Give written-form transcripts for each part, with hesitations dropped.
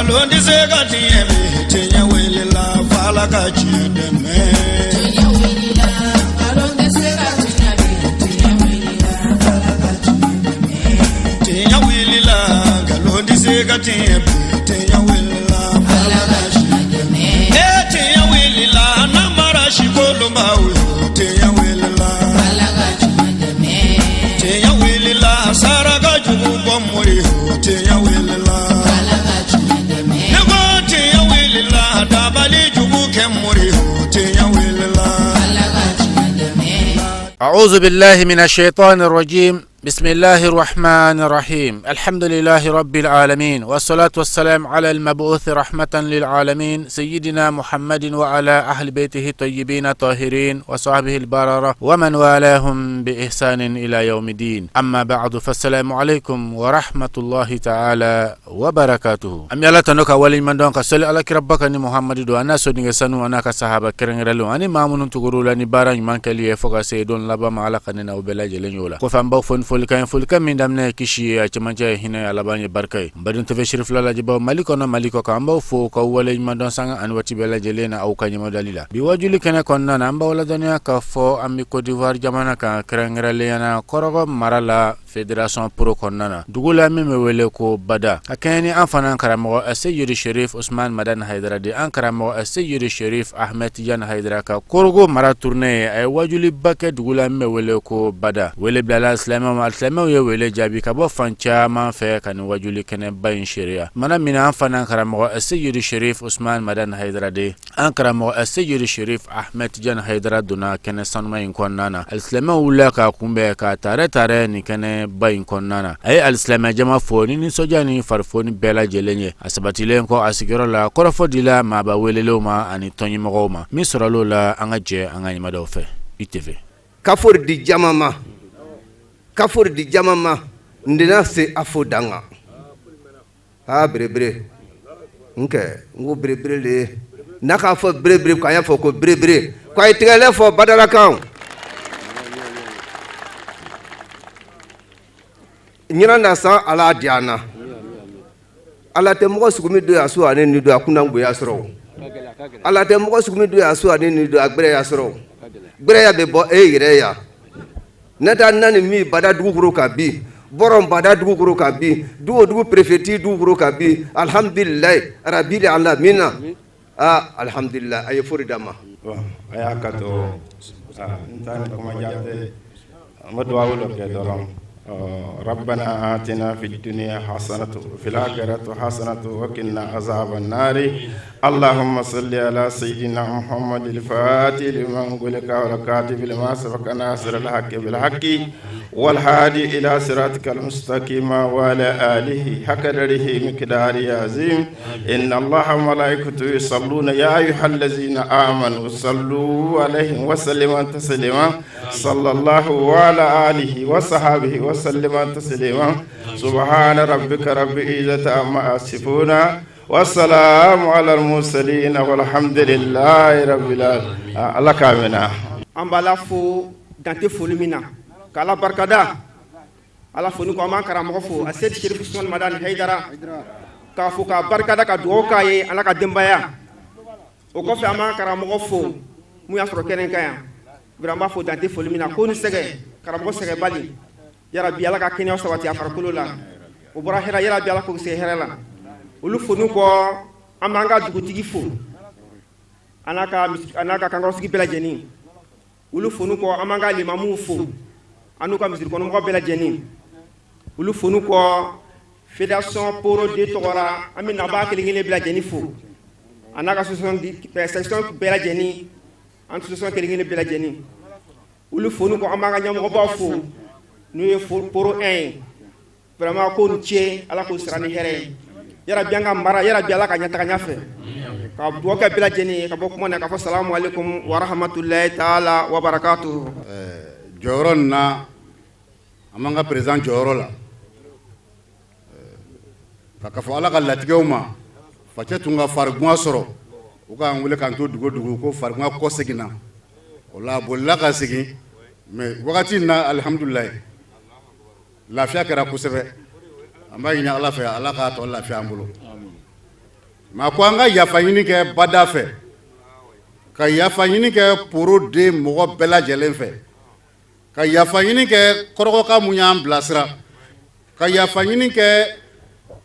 Galondi segati emi tenya welila fala kachideme. Tenya welila galondi segati emi tenya welila fala kachideme. Tenya welila galondi segati emi tenya welila fala kachideme. Tenya welila namara shikolo mawe tenya welila fala kachideme. Tenya welila saraka jugu bomori tenya welila. أعوذ بالله من الشيطان الرجيم. بسم الله الرحمن الرحيم. الحمد لله رب العالمين والصلاة والسلام على المبعوث رحمة للعالمين سيدنا محمد وعلى أهل بيته الطيبين الطاهرين وصحبه البررة ومن والاهم بإحسان إلى يوم الدين. أما بعد فالسلام عليكم ورحمة الله تعالى وبركاته. أم يلا تنوك أولي من دونك صلي على ربك أني محمد دو أنا سودنك سنو أنا كصحابة كرن رلو أني مامون تقولوا لني باران من كلي فوق سيدون لبا معلق أننا وبلاج لنيولا كفن بوفن fulkan min damne kishi a chimanje hina alabanye barkay badun teve shirif lala jibaw maliko kamba fo ko wala mandon sanga an wati bela jelena au kanyama dalila bi wajuli kene konna namba wala dania ka fo ami Côte d'Ivoire jamana ka krengrele yana korogo marala Fédération Pro konnana dugula mi me wele ko bada akeni anfana karamo Sayyid Sharif Ousmane Madan Haidara de an karamo Sayyid Sharif Ahmed Tijan Haidara ka korogo mara tourner ay wajuli bakke dugula mi wele ko bada wele blala islama ye wele jabi ka bo fancha man fe kan wajuli kene bayin sharia mana mina anfana karamo Sayyid Sharif Ousmane Madan Haidara de an karamo Sayyid Sharif Ahmed Tijan Haidara duna kene sanma in konnana islama wala ka kumbe ka tare ni kene bayin konnana ay al-islam jama foni ni sojani farfoni bela jelenye asabatilen ko asigiro la korofo dila ma ba welelo ma ani tonyi mogoma misralo la angaje angani madofe itv kafur di jamama ndina se afodanga ha brebre nke ngo brebre le naka fo brebre ko ya fo ko brebre ko ay tigale fo badala kan nyina na sa ala diana ala te mo sugumi do aso ane ni do akuna ngbo ya soro ala te mo sugumi do aso ane ni do agbere ya soro gbere ya be bo ire ya nata nani mi bada duguro ka bi borom bada duguro ka bi dugo prefeti duguro ka bi alhamdulillah rabbil alamin alhamdulillah ay furidama aya kato ntani ko majate amadu awlo ke doram ربنا آتنا في الدنيا حسنة وفي الآخرة حسنة وقنا عذاب النار اللهم صل على سيدنا محمد الفاتح لما أغلق والكاتب لما سبق ناصر الحق بالحق والهادي إلى صراطك المستقيم وعلى آله حق قدره مقداره عظيم إن الله وملائكته يصلون يا أيها الذين آمنوا صلوا عليه وسلموا تسليما صلى الله وعلى آله وصحبه وسلم تسليما سبحان ربك رب العزة عما يصفون والسلام على المرسلين والحمد لله رب العالمين الله كامنا ambala fo dante folimina kala barkada ala fo ni ko man karamo fo Sayyid Sharif Ousmane Madan Haidara ka fo ka barkada ka duwo kaye ala ka dembaya o ko fe man karamo fo mu ya soro kenen kaya vraiment fo dante folimina ko ni sege karamo sege bali ya rabbi ala ka kenya sawati afarkulo la o bora hera ya rabbi ala ko se hera la ulu fonu ko amanga dugutigi fo anaka kangorosigi bela jeni ulu fonu ko amanga limamu fo anuka misir kono mo bela jeni ulu fonu ko Fédération Pro de Togora amina ba kelingile bela jeni fo anaka section bela jeni an section kelingile bela jeni ulu fonu ko amanga nyamo ba fo nous pour un vraiment ko ntie ala ko sirani here yara bianga mara yara biala ka nyata nyafe ka boka bila jeni ka bokmo ne ka fa assalamu alaikum wa rahmatullahi ta'ala wa barakatuh joron na amanga president jorola ka fa ala ka latigewma fa cetunga fargwa soro uka ngule kan to dugo ko fargwa ko segina wala bolla ka segi mais wakati na alhamdulillah lafiya kɛra kosɛbɛ an b'a ɲini ala fɛ ala k'a tɔ lafiya an bolo ma ko an ka yafa ɲini kɛ bada fɛ ka yafa ɲini kɛ poro de mɔgɔ bɛɛ lajɛlen fɛ ka yafa ɲini kɛ kɔrɔkɔka mun y'an bilasira ka yafa ɲini kɛ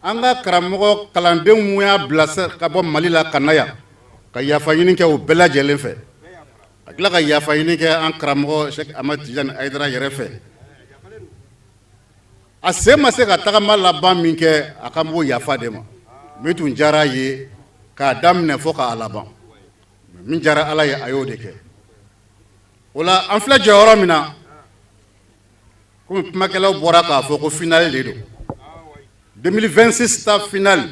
an ka karamɔgɔ kalandenw mun y'a bilasira ka bɔ Mali la ka na yan ka yafa ɲini kɛ o bɛɛ lajɛlen fɛ a tila ka yafa ɲini kɛ an karamɔgɔ Sheikh Ahmad Tijani Haidara yɛrɛ fɛ a se ma se ka tagama laban min kɛ a ka mɔgɔw yafa de ma min tun diyara ye k'a daminɛ fɔ k'a laban min diyara Ala ye a y'o de kɛ o la an filɛ jɔyɔrɔ min na komi kumakɛlaw bɔra k'a fɔ ko finale de don 2026 stade final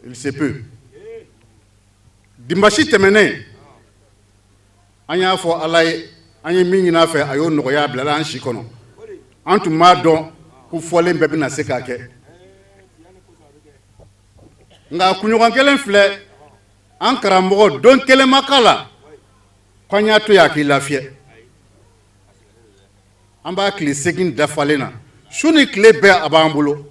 il se peut dimanche tɛmɛnen an y'a fɔ Ala ye an ye min ɲini a fɛ a y'o nɔgɔya a bilala an si kɔnɔ an tun b'a dɔn ko fɔlen bɛɛ bɛna se k'a kɛ nka kunɲɔgɔn kelen filɛ an karamɔgɔ don kelen ma k'a la k'an y'a to yen a k'i lafiyɛ an b'a tile 8 dafalen na su ni tile bɛɛ a b'an bolo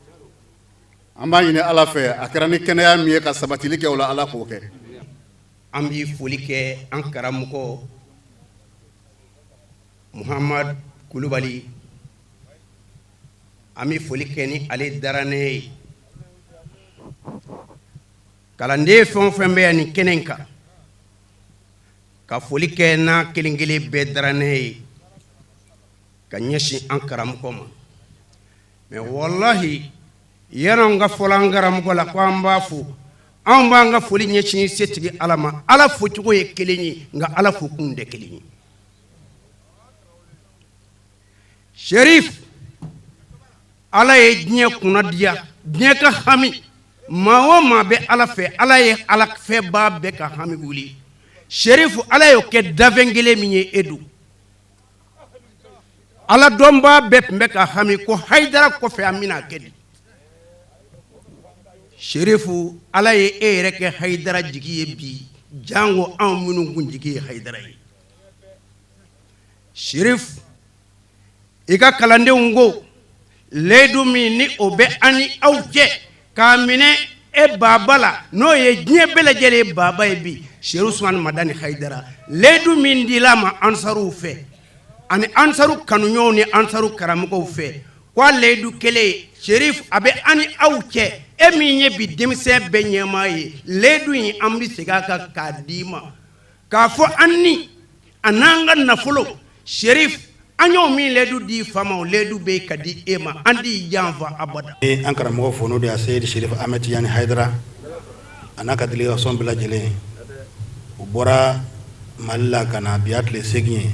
an b'a ɲini Ala fɛ a kɛra ni kɛnɛya min ye ka sabatili kɛ o la Ala k'o kɛ an b'i foli kɛ an karamɔgɔ Muhamad Kulubali an bɛ foli kɛ ni ale daranen ye kalanden fɛn o fɛn bɛ yan ni kɛnɛ in kan ka foli kɛ n'a kelen kelen bɛɛ daranen ye ka ɲɛsin an karamɔgɔ ma mais wallahi yan'an ka fɔlɔ an karamɔgɔ la ko an b'a fo anw b'an ka foli ɲɛsin setigi Ala ma Ala focogo ye kelen ye nka Ala fokun tɛ kelen ye Sherif Ala ye diɲɛ kunna diya diɲɛ ka hami maa o maa bɛ Ala fɛ Ala ye Ala fɛbaa bɛɛ ka hami wuli Sherif Ala y'o kɛ dafɛn kelen min ye Edu Ala dɔnbaa bɛɛ tun bɛ ka hami ko Haidara kɔfɛ an bɛna kɛ di Sherifu Ala ye e yɛrɛ kɛ Haidara jigi ye bi jango anw minnu kun jigi ye Haidara ye Sherif i ka kalandenw ko ledu min ni o bɛ ani aw cɛ k'a minɛ e baba la n'o ye diɲɛ bɛɛ lajɛlen baba ye bi Sheikh Usman Madani Haidara ledu min dila ma ansaruw fɛ ani ansaru kanuɲɔgɔnw ni ansaru karamɔgɔw fɛ ko ledu kelen Sherif a bɛ ani aw cɛ e min ye bi denmisɛn bɛɛ ɲɛmaa ye ledu in an bɛ segin a kan k'a d'i ma k'a fɔ an ni a n'an ka nafolo Sherif an y'o min ledu di fama o ledu bɛ ka di e ma an t'i janfa abada an karamɔgɔ fo n'o de ye Seydi Sherif Ahmed Tijani Haidara a n'a ka délégation bɛɛ lajɛlen u bɔra Mali la ka na bi a tile 8 ye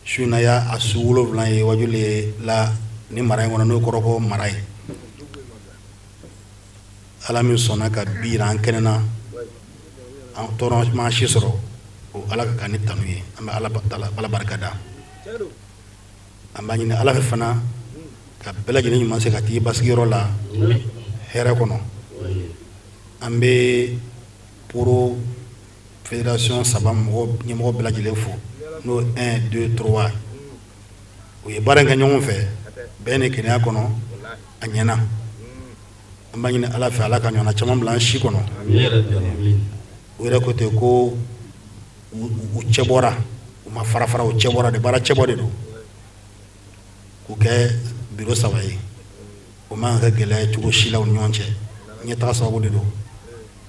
su in na y'a su 7 ye Wajuli la ni mara in kɔnɔ n'o kɔrɔ ko mara ye Ala min sɔnna ka bi yira an kɛnɛ na an tɔɔrɔ ma si sɔrɔ o Ala ka kan ni tanu ye an bɛ Ala barika da an b'a ɲini Ala fɛ fana ka bɛɛ lajɛlen ɲuman se ka t'i basigiyɔrɔ la hɛrɛ kɔnɔ an bɛ Poro fédération 3 ɲɛmɔgɔ bɛɛ lajɛlen fo n'o 1 2 3 u ye baara in kɛ ɲɔgɔn fɛ bɛɛ ni kɛnɛya kɔnɔ a ɲɛna an b'a ɲini Ala fɛ Ala ka ɲɔgɔnna caman bila an si kɔnɔ u yɛrɛ ko ten ko u cɛ bɔra u ma fara fara u cɛ bɔra de baara cɛbɔ de don k'u kɛ bureau 3 ye o man ka kɛ gɛlɛya cogo si la u ni ɲɔgɔn cɛ ɲɛtaga sababu de don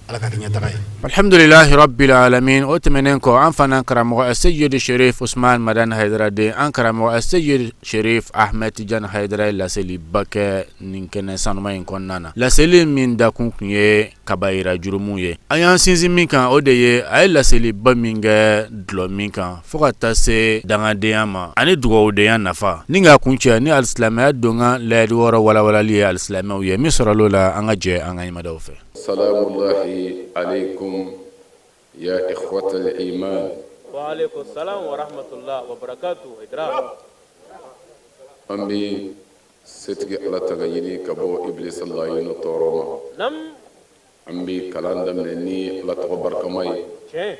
Ala ka kɛ ɲɛtaga ye alhamdulillahi rabbil alamin o tɛmɛnen kɔ an fana karamɔgɔ Seydi Sherif Usman Madani Haidara den an karamɔgɔ Seydi Sherif Ahmed Tijani Haidara ye laseli ba kɛ nin kɛnɛ sanuma in kɔnɔna na laseli min dakun tun ye kabayira jurumu ye an y'an sinsin min kan o de ye a ye laseli ba min kɛ dulɔ min kan fo ka taa se dangadenya ma ani dugawudenya nafa ni ka kun cɛ ni alisilamɛya don ka layidu wɔɔrɔ walawalali ye alisilamɛw ye min sɔrɔla o la an ka jɛ an ka ɲɛmadaw fɛ salamullahi alaikum ya ikhwatal iman wa alaikum salam wa rahmatullah wa barakatuh idra an bɛ setigi Ala tanga ɲini ka bɔ Iblis laɲini tɔɔrɔ ma nam an bɛ kalan daminɛ ni Ala tɔgɔ barikama ye tiɲɛ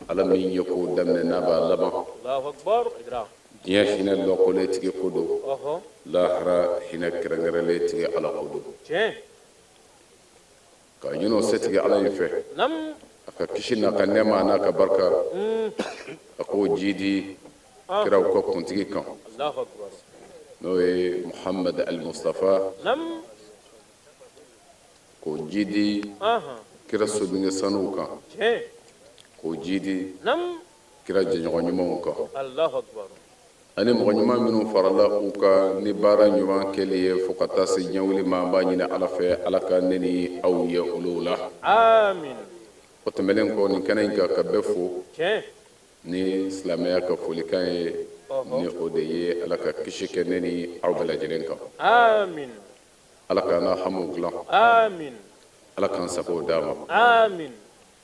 Ala min ye ko daminɛ n'a b'a laban Allahu akbar idra diɲɛ hinɛ lɔkɔlen tigi ko don oho lahara hinɛ kɛrɛnkɛrɛnlen tigi Ala ko don tiɲɛ ka ɲin'o setigi ala in fɛ nam a ka kisi n'a ka nɛɛma n'a ka barika a k'o ji di kiraw ka kuntigi kan Allahu akbar n'o ye Muhammad al-Mustafa nam k'o ji di kira sodenkɛ sanuw kan tiɲɛ k'o ji di nam kira jɛɲɔgɔn ɲumanw kan Allahu akbar ani mɔgɔ ɲuman minnu farala u ka ni baara ɲuman kɛli ye fo ka taa se ɲɛwuli ma an b'a ɲini ala fɛ ala ka ne ni aw ye olu la amin o tɛmɛlen kɔ nin kɛnɛ in kan ka bɛɛ fo tiɲɛ ni silamɛya ka folikan ye ni o de ye ala ka kisi kɛ ne ni aw bɛɛ lajɛlen kan amin ala k'an ka hamu dilan amin ala k'an sago d'a ma amin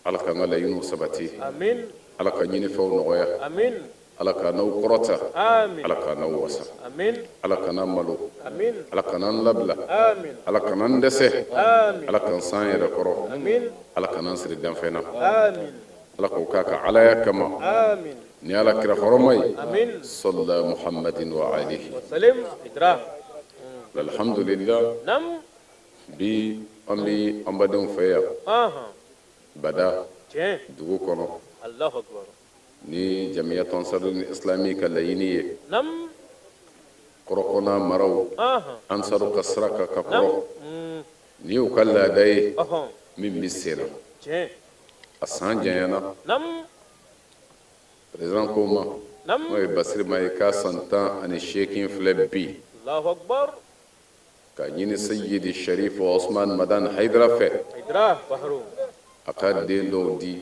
ala k'an ka laɲiniw sabati amin ala ka ɲinifɛnw nɔgɔya amin ala ka n'aw kɔrɔta amin ala ka n'aw wasa amin ala ka n'an malo amin ala ka n'an labila amin ala ka n'an dɛsɛ amin ala k'an san yɛrɛ kɔrɔ amin ala ka n'an siri danfɛn na amin ala k'o k'a ka alaya kama amin ni ala kira hɔrɔma ye amin salla muhammadin wa alihi salim idra alhamdulillah nam bi an bi an badenw fɛ yan bada tiɲɛ dugu kɔnɔ Allahu akbar ni jamiyat ansarul islami ka laɲini ye nam kɔrɔkɔna maraw ansaru ka sira kan ka kɔrɔ ni y'u ka laada ye min bi sen na tiɲɛ a san janyana nam président ko ma n'o ye basiri ma ye k'a san 18 filɛ bi Allahu akbar ka ɲini sayyidi sharif osman madan haidara fɛ idra bahru a ka den dɔw di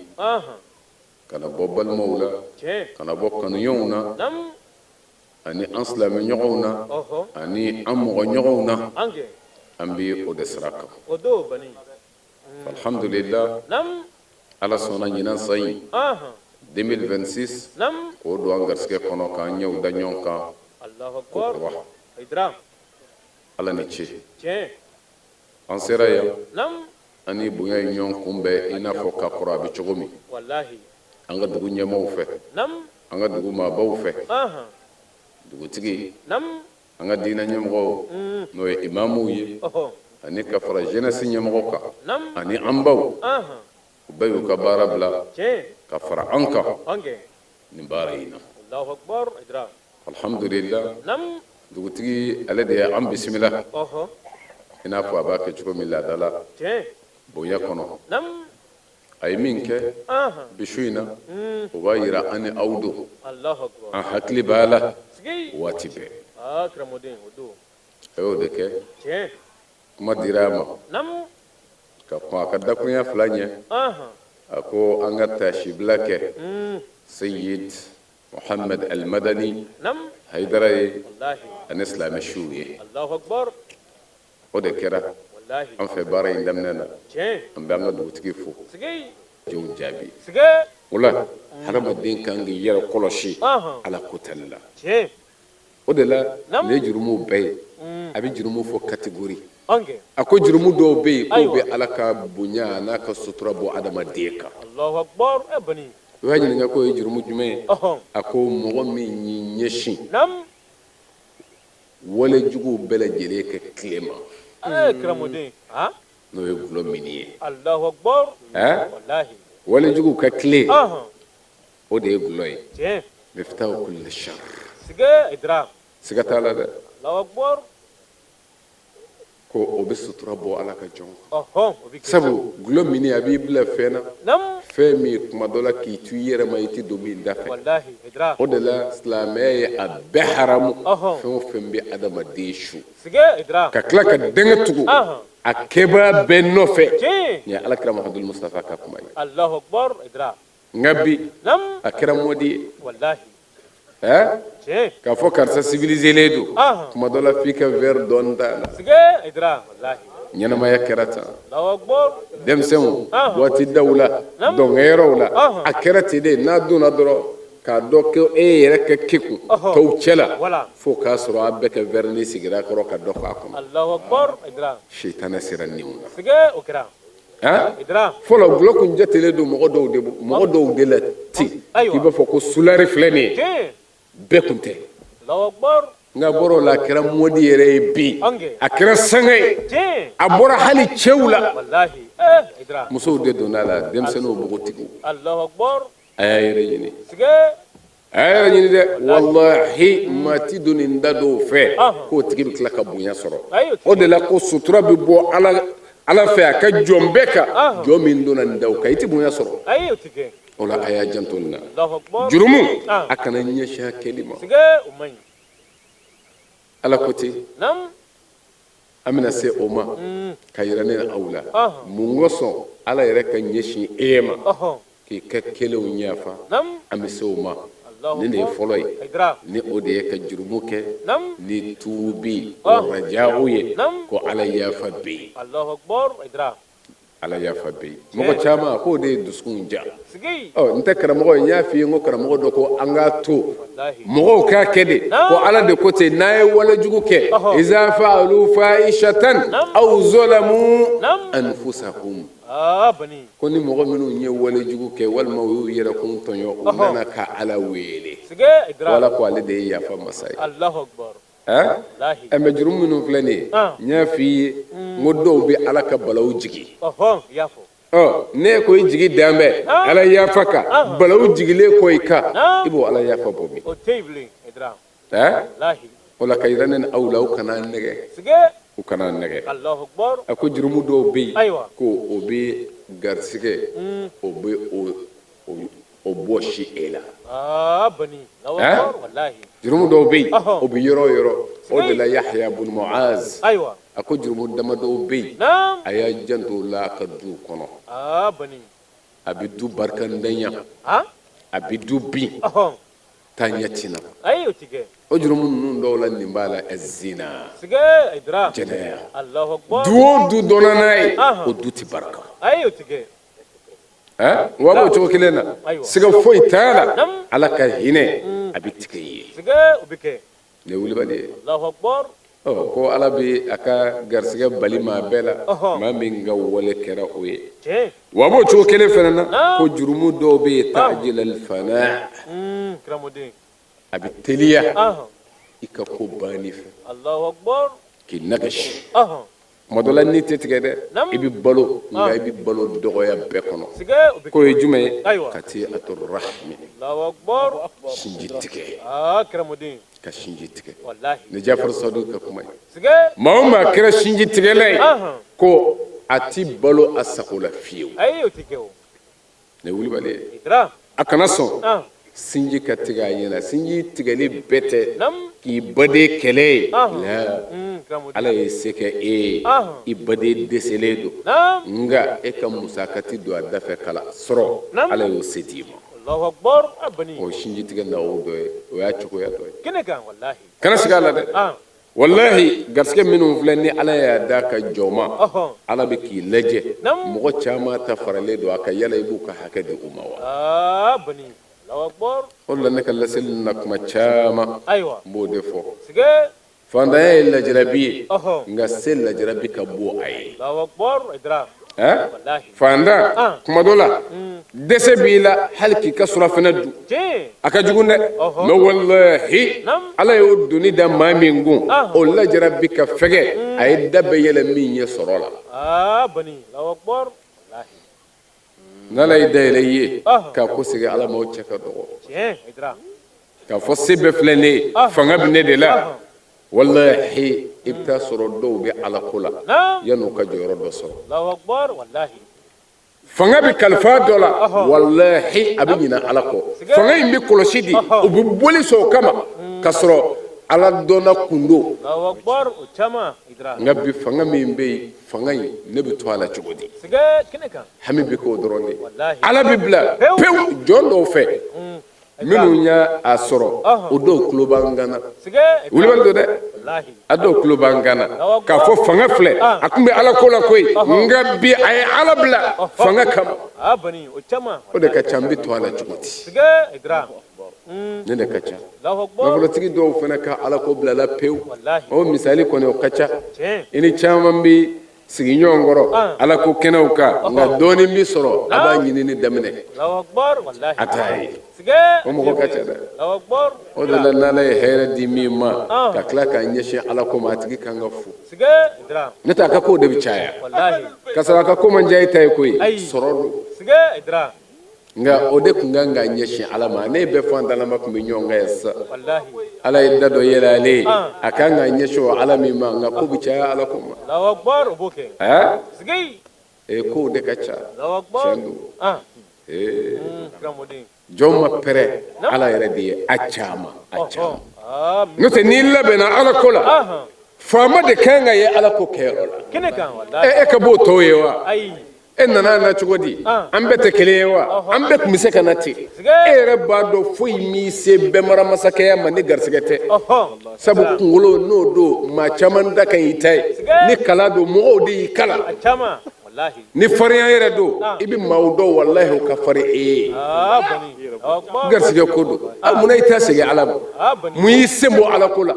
kana bɔ balimaw la tiɲɛ kana bɔ kanuɲɔgɔnw na nam ani an silamɛɲɔgɔnw na ani an mɔgɔɲɔgɔnw na ange an bi o de sira kan o do bani alhamdulillah nam ala sɔnna ɲinan san yi 2026 nam k'o don an garisɛgɛ kɔnɔ k'an ɲɛw da ɲɔgɔn kan Allahu ko akbar kura idra ala ni ce tiɲɛ an sera yan nam an ni bonya ye ɲɔgɔn kunbɛn i n'a fɔ ka kɔrɔ a bɛ cogo min wallahi an ka dugu ɲɛmaaw fɛ nam an ka dugu maabaw fɛ dugutigi nam an ka diinɛ ɲɛmɔgɔw n'o ye imamuw ye ani ka fara jeunesse ɲɛmɔgɔ kan nam ani an baw u bɛɛ y'u ka baara bila tiɲɛ ka fara an kan ange nin baara in na Allahu akbar idra alhamdulillah nam dugutigi ale de ye an bisimila i n'a fɔ a b'a kɛ cogo min laada la tiɲɛ bonya kɔnɔ nam a ye min kɛ bi su in na o b'a yira an ni aw don Allahu akbar an hakili b'a la sigi waati bɛɛ kiramoden o do a y'o de kɛ tiɲɛ kuma dira a ma nam ka kɔn a ka dakurunya fila ɲɛ a ko an ka taasibila kɛ sayyid muhammad al-madani nam haidara ye wallahi ani silamɛ siw ye Allahu akbar o de kɛra wallahi an fɛ baara in daminɛ na tiɲɛ an bɛ an ka dugutigi fo sigi jɔnw jaabi sigi o la hadamaden kan k'i yɛrɛ kɔlɔsi ala ko tali la tiɲɛ o de la nin ye jurumuw bɛɛ ye a bɛ jurumu fɔ kategori ange a ko jurumu dɔw bɛ yen k'o bɛ ala ka bonya n'a ka sutura bɔ adamaden kan Allahu akbar bani o y'a ɲininka k'o ye jurumu jumɛn ye a ko mɔgɔ min y'i ɲɛsin nam walejuguw bɛɛ lajɛlen kɛ tile ma kiramoden n'o ye gulɔ min ye Allahu akbar wallahi walejuguw ka tile o de ye gulɔ ye tiɲɛ miftahu kulli shar sigi idra siga t'a la dɛ Allahu akbar ko o bɛ sutura bɔ ala ka jɔn o bi sabu gulɔ min a b'i bila fɛn na nam fɛn min kuma dɔ la k'i to i yɛrɛ ma i tɛ don min da fɛ wallahi idra o de la silamɛya ye a bɛɛ haramu fɛn o fɛn bɛ adamaden su sigi idra ka tila ka dɛngɛ tugu a kɛbaa bɛɛ nɔfɛ tiɲɛ nin ye alakira mahamadu mustafa ka kuma ye Allahu akbar idra nka bi nam a kɛra mɔdi ye wallahi tiɲɛ k'a fɔ karisa civiliselen don kuma dɔ la f'i ka verre dɔɔni t'a la sigi idra wallahi ɲɛnamaya kɛra tan Allahu akbar denmisɛnw waati daw la dɔnkɛyɔrɔw la a kɛra ten de n'a donna dɔrɔn k'a dɔn ko e yɛrɛ ka kekun tɔw cɛ la fo k'a sɔrɔ a bɛɛ kɛ verre ni sigira kɔrɔ ka dɔ f'a kɔnɔ Allahu akbar idra sitana sera niw na sigi o kɛra fɔlɔ gulɔ kun jatelen don mɔgɔ dɔw de la ten k'i b'a fɔ ko sulari filɛ nin ye bɛɛ kun tɛ nka bɔr'o la a kɛra mɔdi yɛrɛ ye bi a kɛra sanga ye a bɔra hali cɛw la idra musow de donna la denmisɛnninw bogotigiw Allahu akbar a y'a yɛrɛ ɲini sige a y'a yɛrɛ ɲini dɛ wallahi maa ti don nin da dɔw fɛ k'o tigi bɛ tila ka bonya sɔrɔ o de la ko sutura bɛ bɔ ala fɛ a ka jɔn bɛɛ kan jɔn min donna nin daw kan i ti bonya sɔrɔ o la a y'a janto nin na jurumu a kana ɲɛsin a kɛli ma ala ko ten an bɛna se o ma ka yira ne aw la mun kosɔn ala yɛrɛ ka ɲɛsin e ma k'i ka kɛlenw ɲɛfa an bɛ se o ma ni de ye fɔlɔ ye ni o de ye ka jurumu kɛ ni tuubi rajaw ye ko ala yafa bɛ yen ala yafa bɛ yen mɔgɔ caman k'o de ye dusukun ja n tɛ karamɔgɔ ye n y'a f'i ye n ko karamɔgɔ dɔ ko an k'a to mɔgɔw k'a kɛ de ko ala de ko ten n'a ye walejugu kɛ iza fa'alu fa'ishatan aw zalamu anfusahum ko ni mɔgɔ minnu ye walejugu kɛ walima u y'u yɛrɛkun tɔɲɔ u nana ka ala wele wala ko ale de ye yafa masa ye mɛ jurumu minnu filɛ nin ye n y'a f'i ye n ko dɔw bɛ ala ka balaw jigi ne ko i jigi dan bɛ ala yafa kan balaw jigilen ko i kan i b'o ala yafa bɔ min o la ka yira ne ni aw la u kana nɛgɛ u kana nɛgɛ a ko jurumu dɔw bɛ yen ko o bɛ garisɛgɛ o bɛ o bɔ si e la jurumu dɔw bɛ yen o bɛ yɔrɔ o yɔrɔ o de la Yahya bun Muaz a ko jurumu dama dɔw bɛ yen a y'a janto o la a ka du kɔnɔ a bɛ du barikandanya a bɛ du bin taa ɲɛ tina o jurumu ninnu dɔw la nin b'a la zina jɛnɛya du o du dɔnna n'a ye o du tɛ barika wa b'o cogo kelen na siga foyi t'a la ala ka hinɛ a bɛ tigɛ i ye ne wulibali ye ko ala bɛ a ka garisɛgɛ bali maa bɛɛ la maa min ka wale kɛra o ye wa b'o cogo kelen fana na ko jurumu dɔw bɛ yen ta'jil al-fana a bɛ teliya i ka ko banni fɛ k'i nagasi tuma dɔ la ni tɛ tigɛ dɛ i bɛ balo nka i bɛ balo dɔgɔya bɛɛ kɔnɔ k'o ye jumɛn ye ka ti aturrahmi sinji tigɛ ka sinji tigɛ ni Jafar Sadiq ka kuma ye maa o maa kɛra sinji tigɛla ye ko a ti balo a sago la fiyewu ne wulibali ye a kana sɔn sinji ka tigɛ a ɲɛna sinji tigɛli bɛɛ tɛ k'i baden kɛlɛ ye ala ye se kɛ e ye i baden dɛsɛlen don nka e ka musakati don a da fɛ kala sɔrɔ ala y'o se d'i ma o sinji tigɛ na o dɔ ye o y'a cogoya dɔ ye kana sigi a la dɛ wallahi garisɛgɛ minnu filɛ ni ala y'a da ka jɔ ma ala bɛ k'i lajɛ mɔgɔ caman ta faralen don a ka yala i b'u ka hakɛ di u ma wa o la ne ka laseli na kuma caman n b'o de fɔ fantanya ye lajarabi ye nka se lajarabi ka bon a ye fantan kuma dɔ la dɛsɛ b'i la hali k'i ka surafana dun a ka jugu dɛ mɛ wallahi ala y'o doni da maa min kun o lajarabi ka fɛgɛ a ye da bɛɛ yɛlɛ min ye sɔrɔ la n'ala y'i dayɛlɛ i ye k'a ko segin ala ma o cɛ ka dɔgɔ k'a fɔ se bɛɛ filɛ ne ye fanga bɛ ne de la wallahi i bɛ taa sɔrɔ dɔw bɛ ala ko la yan'u ka jɔyɔrɔ dɔ sɔrɔ fanga bɛ kalifa dɔ la wallahi a bɛ ɲinɛ ala kɔ fanga in bɛ kɔlɔsi di u bɛ boli sɔn o kama ka sɔrɔ ala dɔnna kundo nka bi fanga min bɛ yen fanga in ne bɛ to a la cogo di hami bɛ k'o dɔrɔn de ala bɛ bila pewu jɔn dɔw fɛ minnu y'a sɔrɔ o dɔw tulo b'an gana wulibali don dɛ a dɔw tulo b'an gana k'a fɔ fanga filɛ a tun bɛ ala ko la koyi nka bi a ye ala bila fanga kama o de ka ca n bɛ to a la cogo di ne de ka ca nafolotigi dɔw fana ka ala ko bilala pewu o misali kɔni o ka ca i ni caman bɛ sigi ɲɔgɔn kɔrɔ ala ko kɛnɛw kan nka dɔɔni bi sɔrɔ a b'a ɲini ni daminɛ a t'a ye o mɔgɔ ka ca dɛ o de la n'ala ye hɛrɛ di min ma ka tila k'a ɲɛsin ala ko ma a tigi kan ka fo ne t'a ka kow de bi caya ka sɔrɔ a ka ko man diya i ta ye koyi sɔrɔ don nka o de tun kan ka ɲɛsin ala ma ne bɛɛ fantanama tun bɛ ɲɔgɔn kan yan sisan ala ye da dɔ yɛlɛ ale ye a kan ka ɲɛsin o ala min ma nka ko bi caya ala ko ma kow de ka ca tiɲɛ don jɔn ma pɛrɛ ala yɛrɛ de ye a caman n'o tɛ n'i labɛnna ala ko la faama de kan ka ye ala ko kɛyɔrɔ la e ka b'o tɔw ye wa e nana na cogo di an bɛɛ tɛ kelen ye wa an bɛɛ tun bɛ se ka na ten e yɛrɛ b'a dɔn foyi m'i se bɛɛ mara masakɛya ma ni garisɛgɛ tɛ sabu kunkolo n'o don maa caman da kan y'i ta ye ni kala don mɔgɔw de y'i kala ni farinya yɛrɛ don i bɛ maaw dɔn walahi o ka farin e ye garisɛgɛ ko don munna i t'a segin ala ma mun y'i sen bɔ ala ko la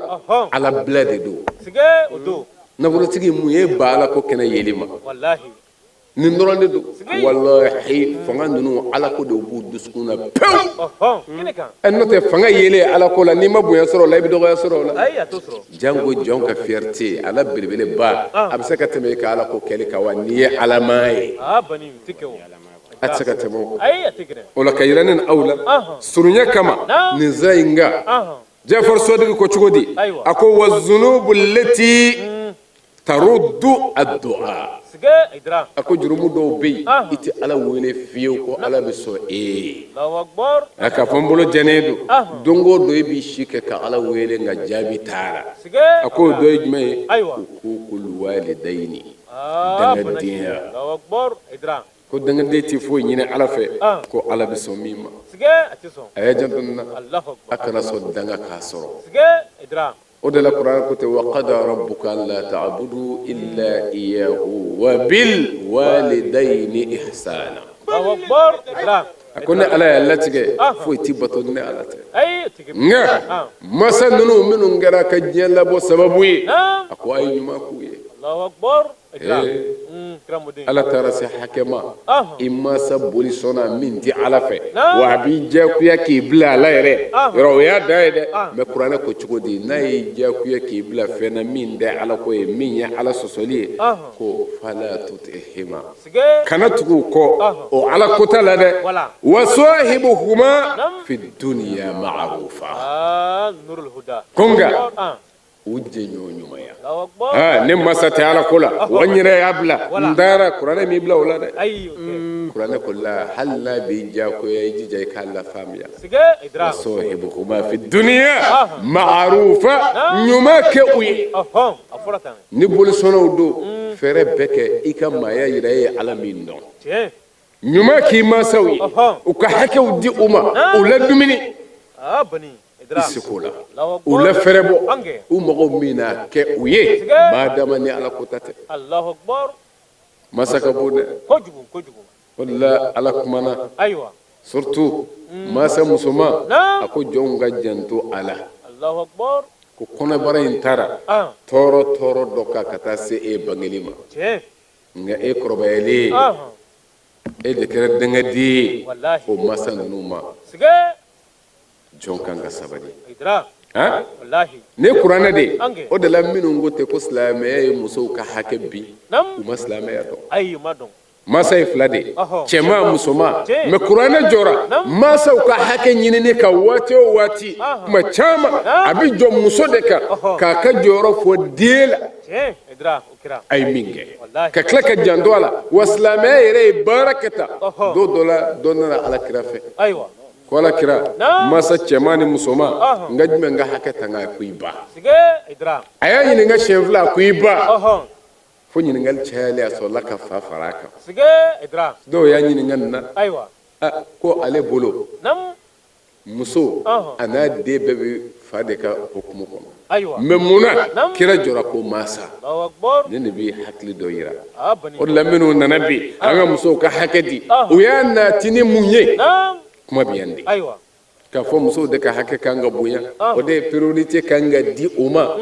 ala bila de don nafolotigi mun ye ba ala ko kɛnɛ yeli ma nin dɔrɔn de don walahi fanga ninnu ala ko de b'u dusukun na pewu n'o tɛ fanga yelen ala ko la n'i ma bonya sɔrɔ o la i bɛ dɔgɔya sɔrɔ o la jango jɔn ka fierté ala belebeleba a bɛ se ka tɛmɛ i ka ala ko kɛli kan wa n'i ye alamaa ye a tɛ se ka tɛmɛ o kan o la ka yira ne ni aw la surunya kama nin za in ka jafar sodigi ko cogo di a ko wa zunubu lati taruddu ad-du'a a ko jurumu dɔw bɛ yen i tɛ ala wele fiyewu ko ala bɛ sɔn e ye a ka fɔ n bolo jɛnen don don o don i b'i si kɛ ka ala wele nka jaabi taara a ko o dɔ ye jumɛn ye hukukul walidayni dangadenya ko dangaden tɛ foyi ɲini ala fɛ ko ala bɛ sɔn min ma a y'a janto nin na a kana sɔn danga k'a sɔrɔ o de la kuran ko ten wa qada rabbuka an la ta'budu illa iyyahu wa bil walidayni ihsana a ko ne ala y'a latigɛ foyi ti bato ni ala tɛ nka masa ninnu minnu kɛra ka diɲɛ labɔ sababu ye a ko a ye ɲuman k'u ye ala taara se hakɛ ma i masa boli sɔnna min ti ala fɛ wa a b'i diyagoya k'i bila ala yɛrɛ yɔrɔ o y'a da ye dɛ mɛ kuranɛ ko cogo di n'a y'i diyagoya k'i bila fɛn na min tɛ ala ko ye min ye ala sɔsɔli ye ko fala tutihima kana tugu kɔ o ala kota la dɛ wa sahibuhuma fi dunya ma'rufa ko nka u jɛɲɔgɔn ɲumanya ne masa tɛ ala ko la wa n yɛrɛ y'a bila n taara kuranɛ m'i bila o la dɛ kuranɛ ko la hali n'a b'i diyagoya i jija i k'a lafaamuya wa sahibuhuma fi dunya ma'rufa ɲuman kɛ u ye ni bolisɔnnaw don fɛɛrɛ bɛɛ kɛ i ka maaya yira e ye ala min dɔn ɲuman k'i mansaw ye u ka hakɛw di u ma u la dumuni i seko la u la fɛrɛ bɔ u mɔgɔw min na kɛ u ye madama ni ala kota tɛ masa ka bon dɛ o de la ala kumana surtout masa musoman a ko jɔnw ka janto a la ko kɔnɔbara in taara tɔɔrɔ dɔ kan ka taa se e bangeli ma nka e kɔrɔbayalen e de kɛra dangadi ye o masa ninnu ma jɔn kan ka sabali ne kuranɛ de o de la minnu ko ten ko silamɛya ye musow ka hakɛ bi u ma silamɛya dɔn masa ye fila de cɛman musoman mɛ kuranɛ jɔra masaw ka hakɛ ɲinini ka waati o waati tuma caman a bɛ jɔ muso de kan k'a ka jɔyɔrɔ fɔ den la a ye min kɛ ka tila ka janto a la wa silamɛya yɛrɛ ye baara kɛ tan don dɔ la dɔ nana alakira fɛ ko alakira masa cɛman ni musoman n ka jumɛn n ka hakɛ ta n ka ko i ba a y'a ɲininka siɲɛ fila a ko i ba fo ɲininkali cayalen a sɔrɔla ka fa fara a kan dɔw y'a ɲininka nin na ko ale bolo muso a n'a den bɛɛ bɛ fa de ka hukumu kɔnɔ mɛ munna kira jɔra ko masa ne de bɛ hakili dɔ yira o de la minnu nana bi an ka musow ka hakɛ di u y'a nati ni mun ye kuma bɛ yan de k'a fɔ musow de ka hakɛ kan ka bonya o de ye priorité kan ka di o ma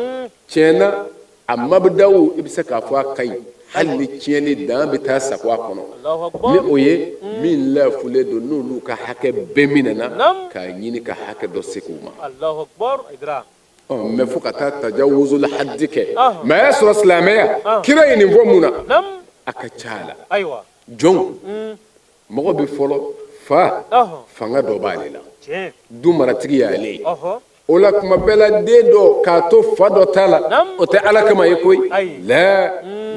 tiɲɛ na a mabdaw i bɛ se k'a fɔ a ka ɲi hali ni tiɲɛni dan bɛ taa sago a kɔnɔ Allahu akbar. ni o ye min lafulen don n'olu ka hakɛ bɛɛ minɛna k'a ɲini ka hakɛ dɔ se k'u ma Allahu akbar. Idra. mɛ fo ka taa tajawuzul haddi kɛ mɛ a y'a sɔrɔ silamɛya kira ye nin fɔ mun na Nam. a ka ca la Aywa. jɔnw mɔgɔ bɛ fɔlɔ fa fanga dɔ b'ale la Tiɲɛ. du maratigi y'ale ye Ɔhɔ. o la tuma bɛɛ la den dɔ k'a to fa dɔ ta la o tɛ ala kama ye koyi Ayi.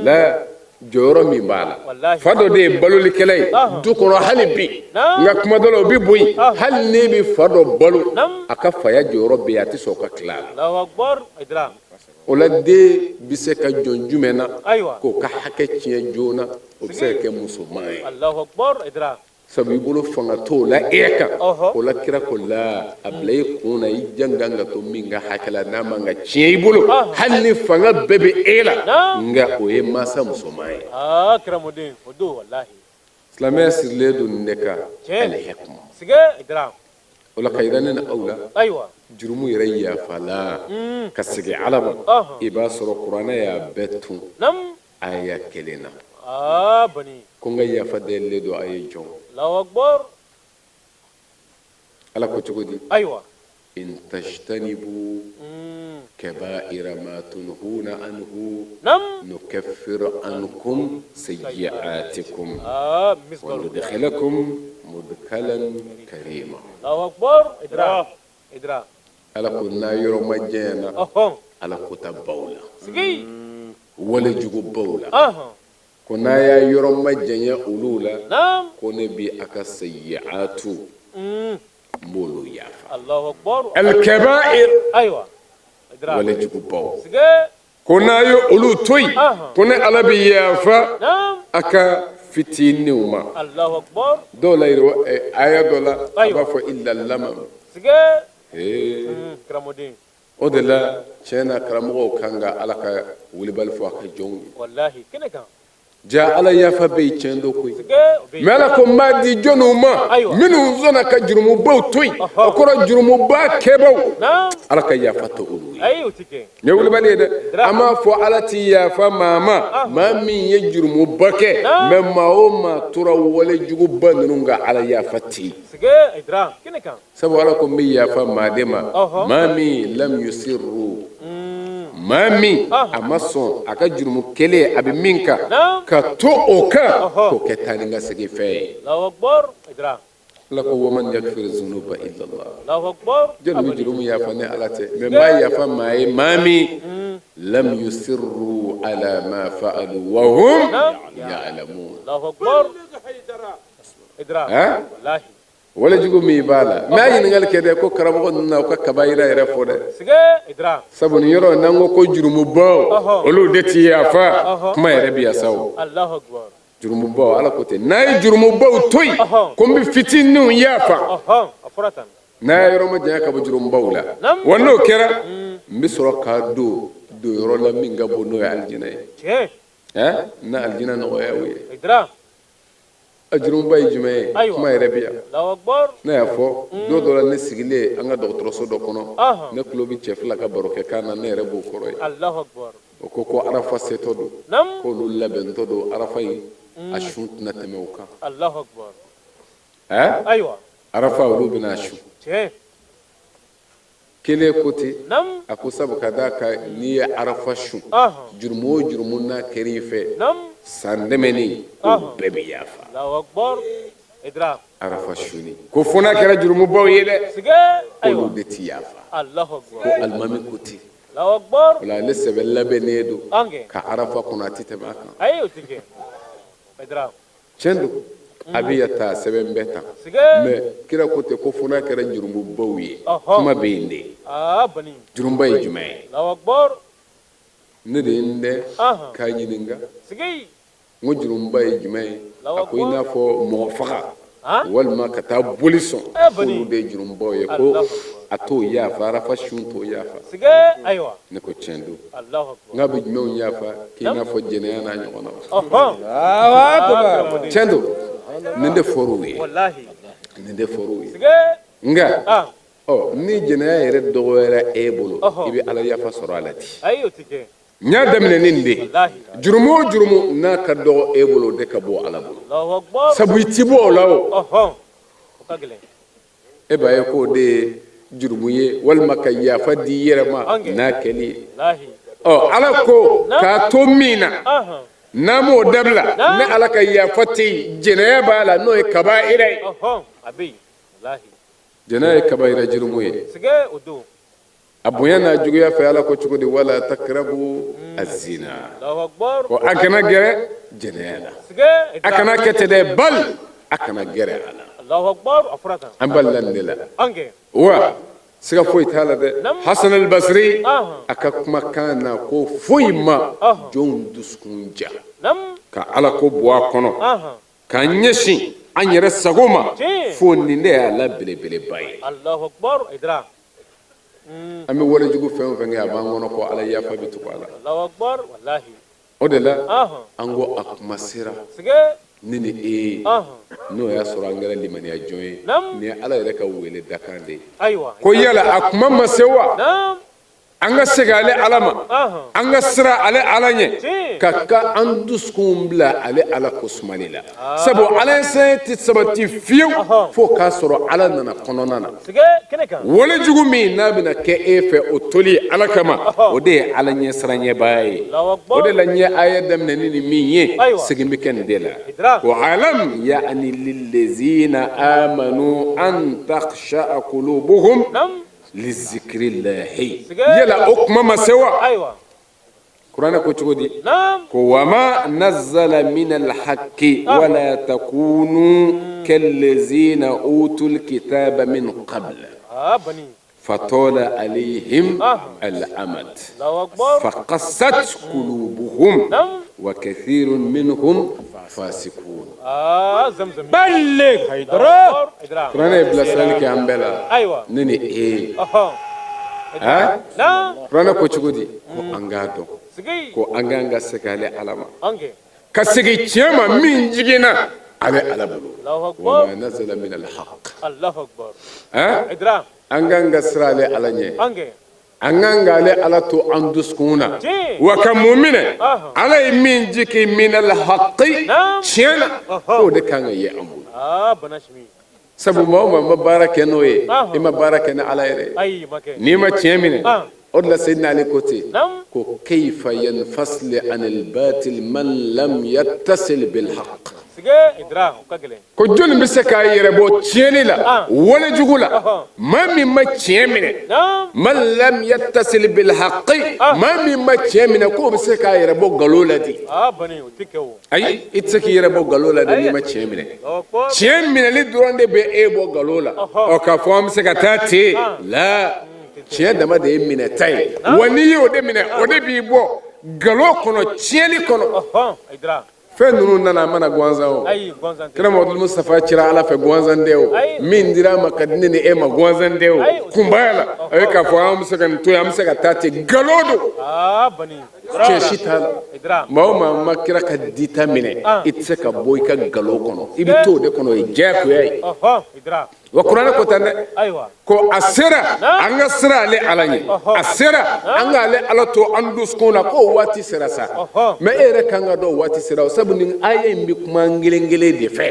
la jɔyɔrɔ min b'a la Wallahi. fa dɔ de ye balolikɛla ye du kɔnɔ hali bi nka kuma dɔ la o bɛ boyi hali n'e bɛ fa dɔ balo a ka faya jɔyɔrɔ bɛ yen a tɛ sɔn o ka tila a la Allahu akbar. Idra. o la den bɛ se ka jɔn jumɛn na Aywa. k'o ka hakɛ tiɲɛ joona o bɛ se ka kɛ musoman ye Allahu akbar. Idra. sabu i bolo fanga t'o la e kan Ɔhɔ. o la kira ko la a bila i kun na i jan kan ka to min ka hakɛ la n'a man ka tiɲɛ i bolo hali ni fanga bɛɛ bɛ e la nka o ye mansa musoman ye Ah, kiramuden. O do wallahi. silamɛya sirilen don nin de kan Tiɲɛ. alihɛkuma Sige. Idra. o la ka yira ne na aw la Aywa. jurumu yɛrɛ yafa la ka segin ala ma i b'a sɔrɔ kuranɛ y'a bɛɛ tun Nam. aya kelen na Ah, bani. ko n ka yafa delilen don a ye jɔn Allahu akbar. ala ko cogo di Aywa. in tajtanibu كبائر ما تنهون عنه نعم نكفر عنكم سيئاتكم مصدر وندخلكم مدخلا كريما الله أكبر إدراك على كنا يوم جينا على كتا بولا سكي ولا جوجو بولا كنا يا يوم جينا أولولا نعم كنا بي أكا سيئاتو مولو يافا الله أكبر الكبائر أيوة ولا جوجو بولا سكي كنا يو أولو توي كنا على بي يافا نعم أكا فتيني وما الله أكبر دولا يرو آية دولا أبا إلا اللمم سكي كرامودين ودلا شينا كرامو كانغا على كا ولبال فوق جونغ والله كنا كان جاء على يافا بي تشندو كوي مالكم ما دي جونو ما منو زنا كجرمو بو توي اكورا جرمو با كيبو نعم على كا يافا تو ايوه تيكي يا ولبال ده اما فو على تي يافا ماما ما مين يجرمو باكي مما او ما ترى ولا جوجو بانونغا على يافا تي سكي ادرا كنا كان سبو عليكم مي يافا مادما مامي لم يسروا mami amason aka jurumu kele abi minka ka to oka ko ketaninga sege fe Allahu akbar idra la ko woman yakfir zunuba illa Allah Allahu akbar jalu jurumu ya fa ne alate me ma ya fa mai mami lam yusirru ala ma fa'alu wa hum ya'lamun Allahu akbar idra wallahi wala jugo mi bala ma yin ngal kede ko karamo na ko kabaira ere fode sige idra sabun yoro nango ko jurumu baw olu deti ya fa kuma ere biya saw Allahu akbar jurumu baw ala ko te nay jurumu baw toy ko mi fitinu ya fa afratan na yoro ma jaya ka jurumu baw la wono kera mbi soro ka do yoro la minga bono ya aljina na aljina no ya wi idra ajurum bay jume kuma yere biya Allahu akbar na ya fo do la ne sigile anga docteur do kono ne klobi chef la ka baroke kana ne yere bo koroy Allahu akbar ko arafa seto do nam ko lu laben to do arafa yi ashunt na temeuka Allahu akbar aywa arafa lu bina ashu kele kote nam akusabu kadaka ni arafa shu jurmo na kerife nam sandemeni ko bebi yafa Allahu akbar idra arafa shuni ko fona kera jurmu baw yede sige aywa ko de tiyafa Allahu akbar ko almami kuti Allahu akbar wala lesebe labenedo ange ka arafa kuna titemaka ayo tike idra chendu abiyata seben beta sige me kira kote ko fona kera jurmu baw ye kuma bende bani jurumba yi jume Allahu akbar ne de inde ka nyininga sige ngo jurumba yi jume akoy na fo mo faga walma ka ta bolison ko de jurumba ye ko ato ya fara fa shunto ya fa sige aywa ne ko chendu Allahu akbar ngabi jume ya fa ki na fo jene na nyona akbar chendu nende foru ye wallahi nende foru ye sige nga ni jene ya yere dogora e bolo ibi ala ya fa soro alati ayo tike nya damne ninde jurumo jurumo na ka do e bolo de ka bo ala bolo Allahu akbar sabu tibo lawo oho kagele e baye ko de jurumu ye wal makaya fadi yerama na kali lahi o ala ko ka to mina namo dabla na ala ka ya fati jinaya bala no e kaba'ira oho abi lahi jinaya kaba'ira jurumu ye sige udu abuyana jugu ya fa ala ko cugudi wala takrabu azina Allahu akbar ko akana gere jinaya sige akana ketede bal akana gere ala Allahu akbar afratan amballan dila ange wa siga foyi tala de Hasan al-Basri aka kuma kana ko foyi ma jon duskunja nam ka ala ko buwa kono ka nyesi an yɛrɛ sago ma fo nin de y'a la belebeleba ye Allahu akbar idra an bɛ wale jugu fɛn o fɛn kɛ a b'an kɔnɔ ko ala yafa bɛ tugu a la Allahu akbar wallahi o de la an ko a kuma sera sige ni ni e n'o y'a sɔrɔ an kɛra limaniya jɔn ye ni ye ala yɛrɛ ka wele dakan de ye ayiwa ko yala a kuma ma se wa an ka segin ale ala ma an ka sira ale ala ɲɛ ka ka an dusukun bila ale ala ko sumali la sabu ala sɛn tɛ sabati fiyewu fo k'a sɔrɔ ala nana kɔnɔna na wale jugu min n'a bɛna kɛ e fɛ o toli ala kama o de ye ala ɲɛ siranɲɛbaa ye o de la ɲɛ aya daminɛni ni min ye segin bɛ kɛ nin de la wa alam ya'ni lillezina amanu an takhsha'a qulubuhum لذكر الله يلا أكما ما سوى أيوة قرآن كتودي نعم وما نزل من الحق ولا تكونوا كالذين أوتوا الكتاب من قبل بني فطال عليهم الأمد فقست قلوبهم وكثير منهم فاسقون زمزم بلغ حيدرا قرآن يبلا سالك عن بلا أيوة نني إيه ها لا قرآن كتودي كو أنغادو كو أنغانغا سكالي علما كسكي تيما من جينا على بلو الله أكبر وما نزل من الحق الله أكبر إدرا أنغانغا سرالي على نيه أنغانغا لي على تو أندسكونا وكمؤمنة على من جيكي من الحق تيانا هو ده كان يأمون بناشمي سبو ما مبارك نوي إما بارك على يري أي مكان نيما تيامين أولا سيدنا علي كوتي كيف ينفصل عن الباطل من لم يتصل بالحق ko joni be se ka yere bo tieni la wala jugula mami ma tiemine man lam yattasil bil haqqi mami ma tiemine ko be se ka yere bo galola di bani utikewo ay itse yere bo galola di ma tiemine tiemine li durande be e bo galola o ka fo se ka tati la tien dama de mine tay wani yo de mine o de bi bo galo kono tieni kono fɛn ninnu nana mana gansan o kira Muhamadu Mustafa cira ala fɛ gansan tɛ o min dira ma ka di ne ni e ma gansan tɛ o kunbaya la a ye k'a fɔ an bɛ se ka nin to yen an bɛ se ka taa ten nkalon don cɛ si t'a la maa o maa ma kira ka dita minɛ i tɛ se ka bɔ i ka nkalon kɔnɔ i bɛ to o de kɔnɔ o ye diyagoya ye wa kuranɛ ko tan dɛ ko a sera an ka sira ale ala ɲɛ a sera an ka ale ala to an dusukun na k'o waati sera sa mɛ e yɛrɛ kan ka dɔn o waati sera o sabu nin aya in bɛ kuma kelen kelen de fɛ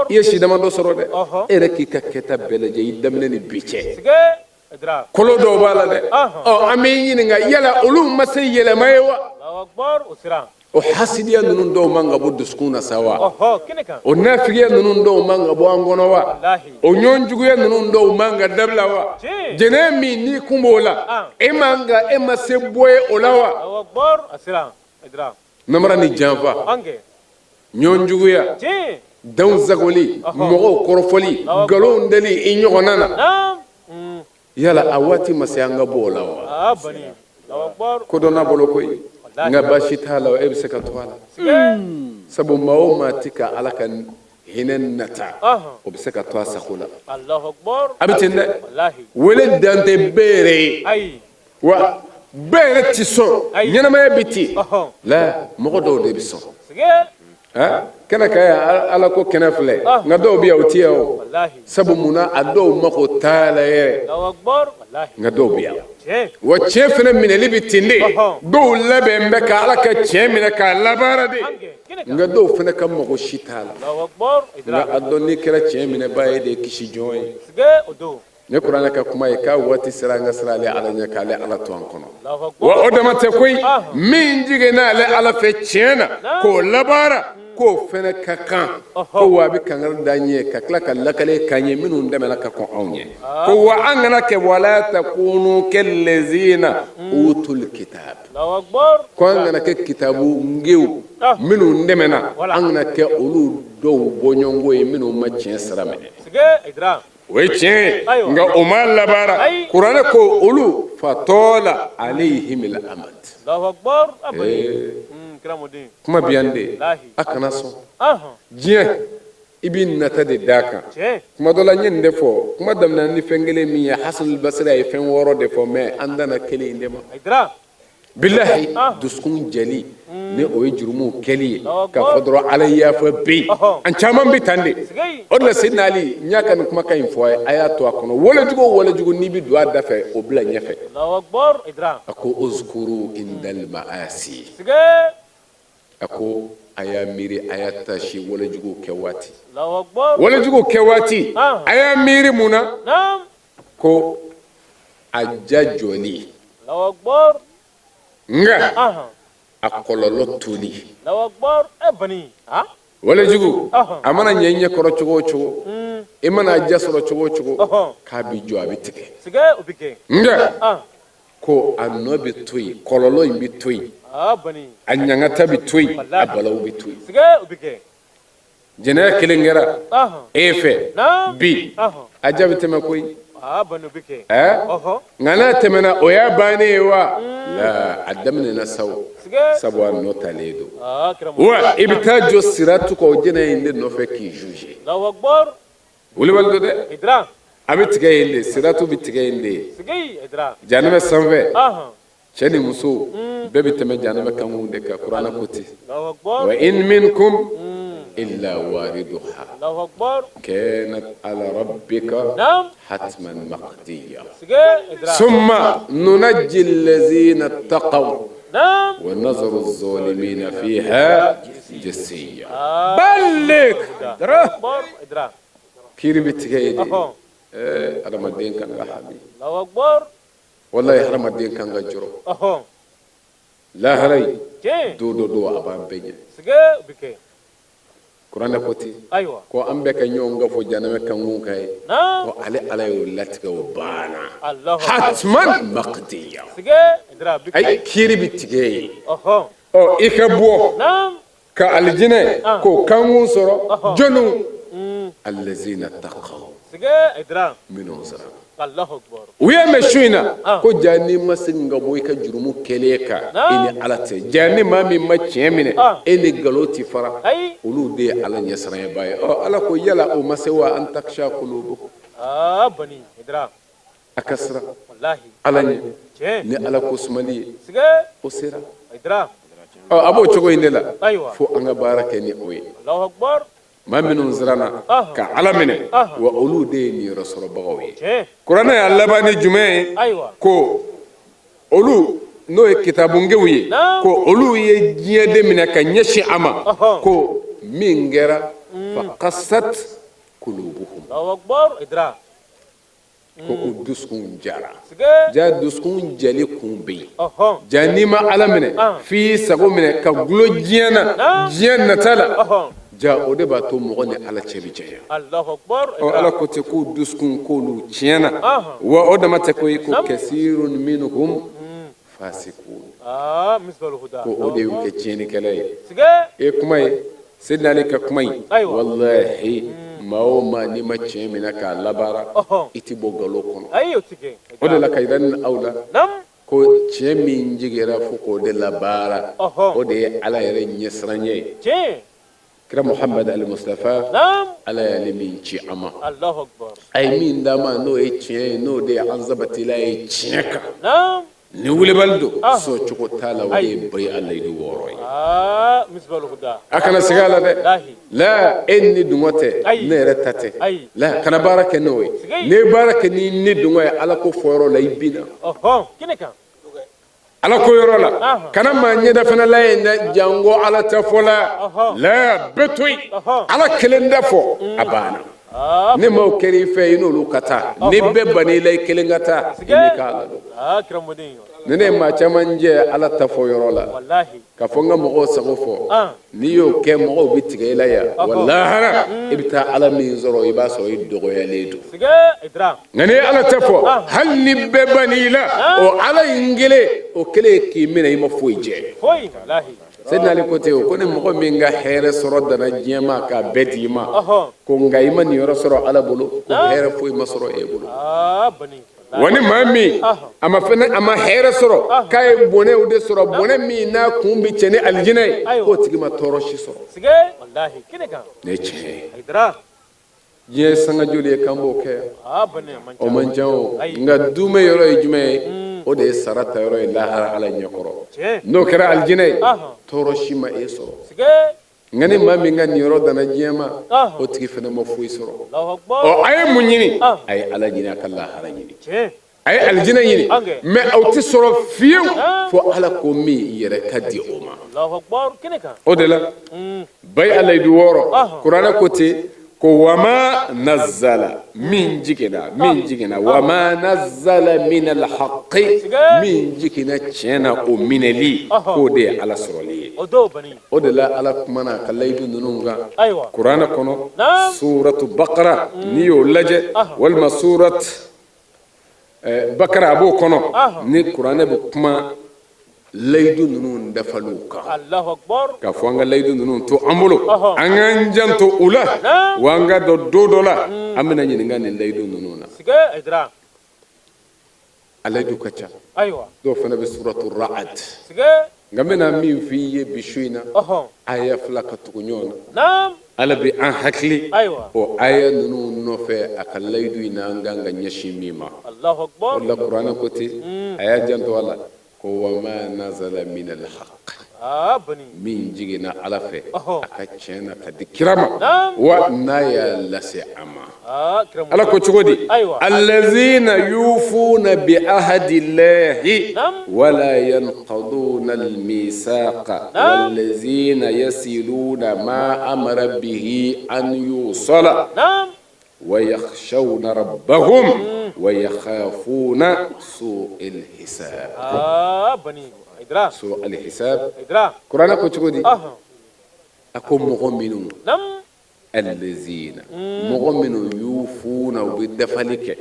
i ye si damadɔ sɔrɔ dɛ e yɛrɛ k'i ka kɛta bɛɛ lajɛ i daminɛ ni bi cɛ kolo dɔw b'a la dɛ an bɛ ɲininka yala olu ma se yɛlɛma ye wa o hasidiya ninnu dɔw man ka bɔ dusukun na sa wa o nafigiya ninnu dɔw man ka bɔ an kɔnɔ wa o ɲɔnjuguya ninnu dɔw man ka dabila wa jɛnɛ min n'i kun b'o la e ma se bɔ ye o la wa namara ni janfa ɲɔnjuguya danw zagoli mɔgɔw kɔrɔfɔli nkalon dali i ɲɔgɔnna na yala a waati ma se an ka bɔ o la wa ko dɔ n'a bolo koyi nga baasi t'a la e bɛ se ka to a la sabu maa o maa tɛ ka ala ka hinɛ nata o bɛ se ka to a sago la a bɛ ten dɛ wele dan tɛ bɛɛ yɛrɛ ye wa bɛɛ yɛrɛ tɛ sɔn ɲɛnamaya bɛ ten la mɔgɔ dɔw de bɛ sɔn kana kaya ala ko kena fle nga do biya utiya o sabu muna ado mako taala ye Allahu akbar wallahi nga do biya wa chefna min libi tinde do labe mbeka ala ka chemina ka labara de nga do fana kam mako shitala Allahu akbar nga ado ni kera chemina baye de kishi joy sige odo ne qur'ana ka kuma ka wati siranga sirale ala nya kale ala to an kono Allahu akbar wa odama te koy min jige na le ala fe chena ko labara ko fana ka kan ko wa bi kangal danye ka kala kala kale kanye minu ndeme la ka ko onye ko wa angana ke wala takunu kallazina utul kitab Allahu akbar ko angana ke kitabu ngew minu ndeme na angana ke ulu do bonyongo e minu ma chen sarame sige idra weche nga umar labara qur'ana ko ulu fatola alaihim al-amad Allahu akbar abay kramodin kuma biyande akana so jiye ibin nata de daka kuma dola nyen defo kuma damna ni fengele mi ya hasan al-basri ay fen woro defo me andana kele indema idra billahi duskun jali ne o jurumu keli ka fadro alayya fa bi an chaman bi tande odla sidna ali nyaka ni kuma kay fo aya to akono wala jugo ni bi duwa dafe o bla nyafe Allahu akbar idra ako uzkuru indal maasi sige ako aya miri aya tashi wala jugo kewati Allahu akbar wala jugo kewati aya miri muna nam ko ajajoni Allahu akbar nga akololo tuli Allahu akbar bani wala jugu amana nyenye koro chugo imana jasoro chugo ka bi jo abitike sige ubike nga ko anobi tui kololo imbi tui bani anyanga tabi tui abala ubi tui sige ubike jena kelengera efe bi ajabi tema koi bani ubike ngana temena oya bane wa la adamne na saw sabu no taledo wa ibtajo siratu ko jena inde no fe ki juge Allahu akbar wuli waldo de idra abitige inde siratu bitige inde sige idra janame sanve cheni muso bebi teme janame kangunde ka qur'ana koti Allahu akbar wa in minkum illa wariduha Allahu akbar kanat ala rabbika nam hatman maqdiya sige idra thumma nunajji allazina ittaqaw نعم ونظر الظالمين فيها جسيا بلك ادرا كيري بتغيدي على مدين كان حبيبي الله اكبر والله حرم الدين كان جرو لا هري دو ابا بيجي سجى بكي قران كوتي ايوه كو امبك نيونغا فو جانما كان كاي نعم علي لاتك وبانا الله حتما مقديا سجى ادرا بكي اي كيري بتغي او ايكبو نعم كالجنه كو كانو سورو جنو الذين اتقوا سجى ادرا منو سرا الله اكبر ويا مشينا كو جاني مسنغا بويكا جرمو كليكا اني علاتي جاني مامي ما تشيمني اني غلوتي فرا ولو دي على نيسرا باي او على كو يلا او مسوا ان تخشى قلوبكم بني ادرا اكسرا والله على ني على كو سمالي سجى اوسيرا ادرا ابو تشوغو اندلا ايوه فو انغا باركني اوي الله اكبر ما من زرنا كعلمنا وأولو ديني رسول بغوي قرآن اللباني جمعي أيوة كو أولو نو كتابونجوي كو أولو يجيد من كنيشي أما كو مينغرا فقصت قلوبهم الله أكبر إدرا كو دوسكون جارا جا دوسكون جالي كومبي جاني ما علمنا في سقو من كغلو جيانا تالا ja o de ba to mo ne ala chebi jaya Allahu akbar ala ko te ko duskun ko lu chiena wa o da mate ko kasirun minhum fasiqun misbal huda ko o de ke chieni kale sige e kuma sidna ali ka kuma wallahi mawo ma ni ma chemi na ka labara iti bogalo kono ayo tige o de la kaidan aula nam ko chemi njigera fu ko de labara o de ala yere nyesranye كرا محمد المصطفى نعم على يمين شي اما الله اكبر اي مين داما نو اي تشي نو دي عزبتي لا اي تشيكا نعم ni wulibal do so cuko tala wade bay Allah du woroy misbalu huda akana sigala de la enni dungote ne retate la kana baraka noy ne baraka ni dungoy ala ko foro lay bina kineka ala ko yoro la kana ma nyeda fana la en jango ala tafola la betui ala kelenda fo abana ne mo keri fe ino lukata ne be bani lay kelengata ni kala do kramudin ne ma chamanje ala tafo yoro la wallahi ka fonga mo sago fo ni yo ke mo bitige la ya wallahi ibta ala min zoro iba so idogo ya ledu siga idra ngane ala tafo hal ni be bani la o ala ingele o kele ki mina ima foije wallahi sedna le kote o kone mo minga here soro dana jema ka bedima ko ngayma ni yoro soro ala bulu ko here foy masoro e bulu bani wani mami ama fana ama here soro kay bone ude soro bone mi na kumbi chene aljinay ko tigima toroshi soro sige wallahi kineka ne che idra je sanga joli kambo ke bani o manjaw nga dume yoro e jume o de sarata yoro e lahara ala nyakoro no kara aljinay toroshi ma e soro sige ngani mami ngani yoro dana jema o tigi fana mo fuy soro o ay munyini ay ala jina kala haranyini ay aljina yini me awti soro fiu fo ala ko mi yere kadi oma Allahu akbar kineka o de la bay ala du woro qur'ana kote ko wama nazzala min jikina wama nazzala min alhaqi min jikina chena o minali ko de ala soroli odo bani o de la ala kumana kallaydu nununga aywa qur'ana kono suratu baqara niyo laje wal masurat bakara abo kono ni qur'ana bu kuma laydu nunun dafaluka Allahu akbar ka fonga laydu nunun to ambulo angan janto ula wanga do dodola amina nyini ngani laydu nununa siga idra alaydu kacha aywa do fana bi suratu ra'd siga ngamena mi fiye bishuina aya flaka tukunyona nam ala bi an hakli aywa o aya nunu no fe akal laydu ina nganga nyashi mima Allahu akbar wala qur'ana koti aya janto wala ko wama nazala min alhaq bani min jigina ala fe aka chena kadi kirama wa naya lasi ama ala ko chugodi allazina yufuna bi ahdi llahi wala yanqaduna almisaqa wallazina yasiluna ma amara bihi an yusala ويخشون ربهم ويخافون سوء الحساب بني إدراك سوء الحساب إدراك قرآن كتشودي أكون مؤمنون نعم الذين مؤمنون يوفون بالدفلك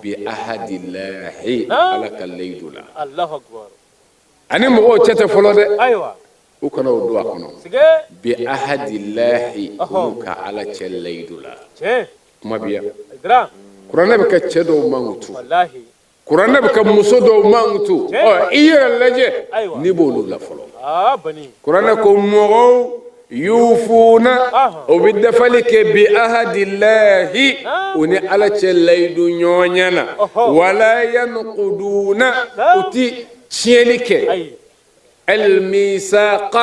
بأحد الله على الليل الله أكبر أنا مؤمن تتفلد أيوة وكنا ودوا كنا بأحد الله على الليل kuma biya kurana baka cedo mangutu wallahi kurana baka musodo mangutu o iyera laje ni bolu la folo bani kurana ko mo yufuna o bidafalike bi ahadillahi uni ala celaydu nyonyana wala yanquduna uti cielike الميثاق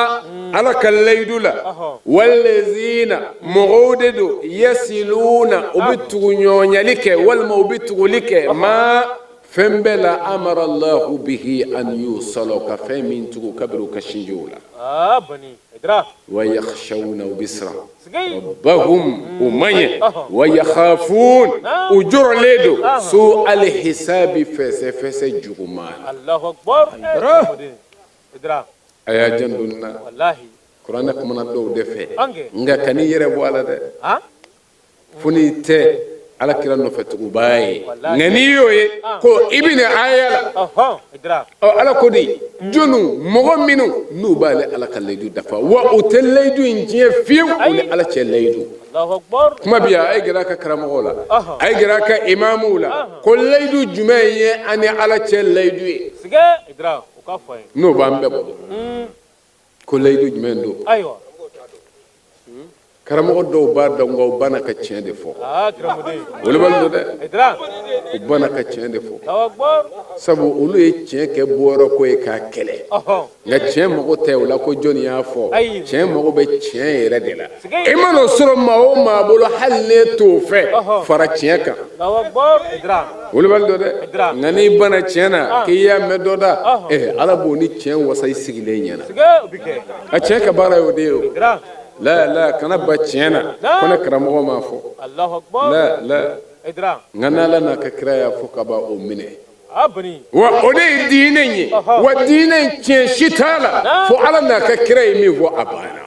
على كالليدولا والذين مغوددوا يسلون وبتغنيون لك والموبتغ لك ما فنبلا أمر الله به أن يوصلك فمن تغو كبرو كشنجولا بني إدراك ويخشون بسرا ربهم أمية ويخافون أجر لدو سوء الحساب فس جغمان الله أكبر إدراك aya jandunna wallahi qur'ana ko mana do defe nga kani yere bo ala de funi te ala kira no fetu baye ngani yoye ko ibne ayala idrak ala ko di jonu mogo minu nu bale ala kallaydu dafa wa utallaydu injiye fiu ni ala chelaydu Allahu akbar kuma biya ay gira ka karamola ay gira ka imamula ko laydu jumaye ani ala chelaydu sige idrak no bambe bo ko laydu jumendo aywa karamɔgɔ dɔw b'a dɔn nka u banna ka tiɲɛ de fɔ olu b'a dɔn dɛ u banna ka tiɲɛ de fɔ sabu olu ye tiɲɛ kɛ bɔyɔrɔ ko ye k'a kɛlɛ nka tiɲɛ mago tɛ o la ko jɔnni y'a fɔ tiɲɛ mago bɛ tiɲɛ yɛrɛ de la i mana sɔrɔ maa o maa bolo hali n'e t'o fɛ fara tiɲɛ kan olu b'a dɔn dɛ nka n'i banna tiɲɛ na k'i y'a mɛn dɔ da ala b'o ni tiɲɛ wasa i sigilen ɲɛna a tiɲɛ ka baara y'o de ye o la kana ba tiɲɛ na ko ne karamɔgɔ m'a fɔ la nka n'ala n'a ka kira y'a fɔ ka ban o minɛ wa o de ye diinɛ ye wa diinɛ tiɲɛ si t'a la fo ala n'a ka kira ye min fɔ a banna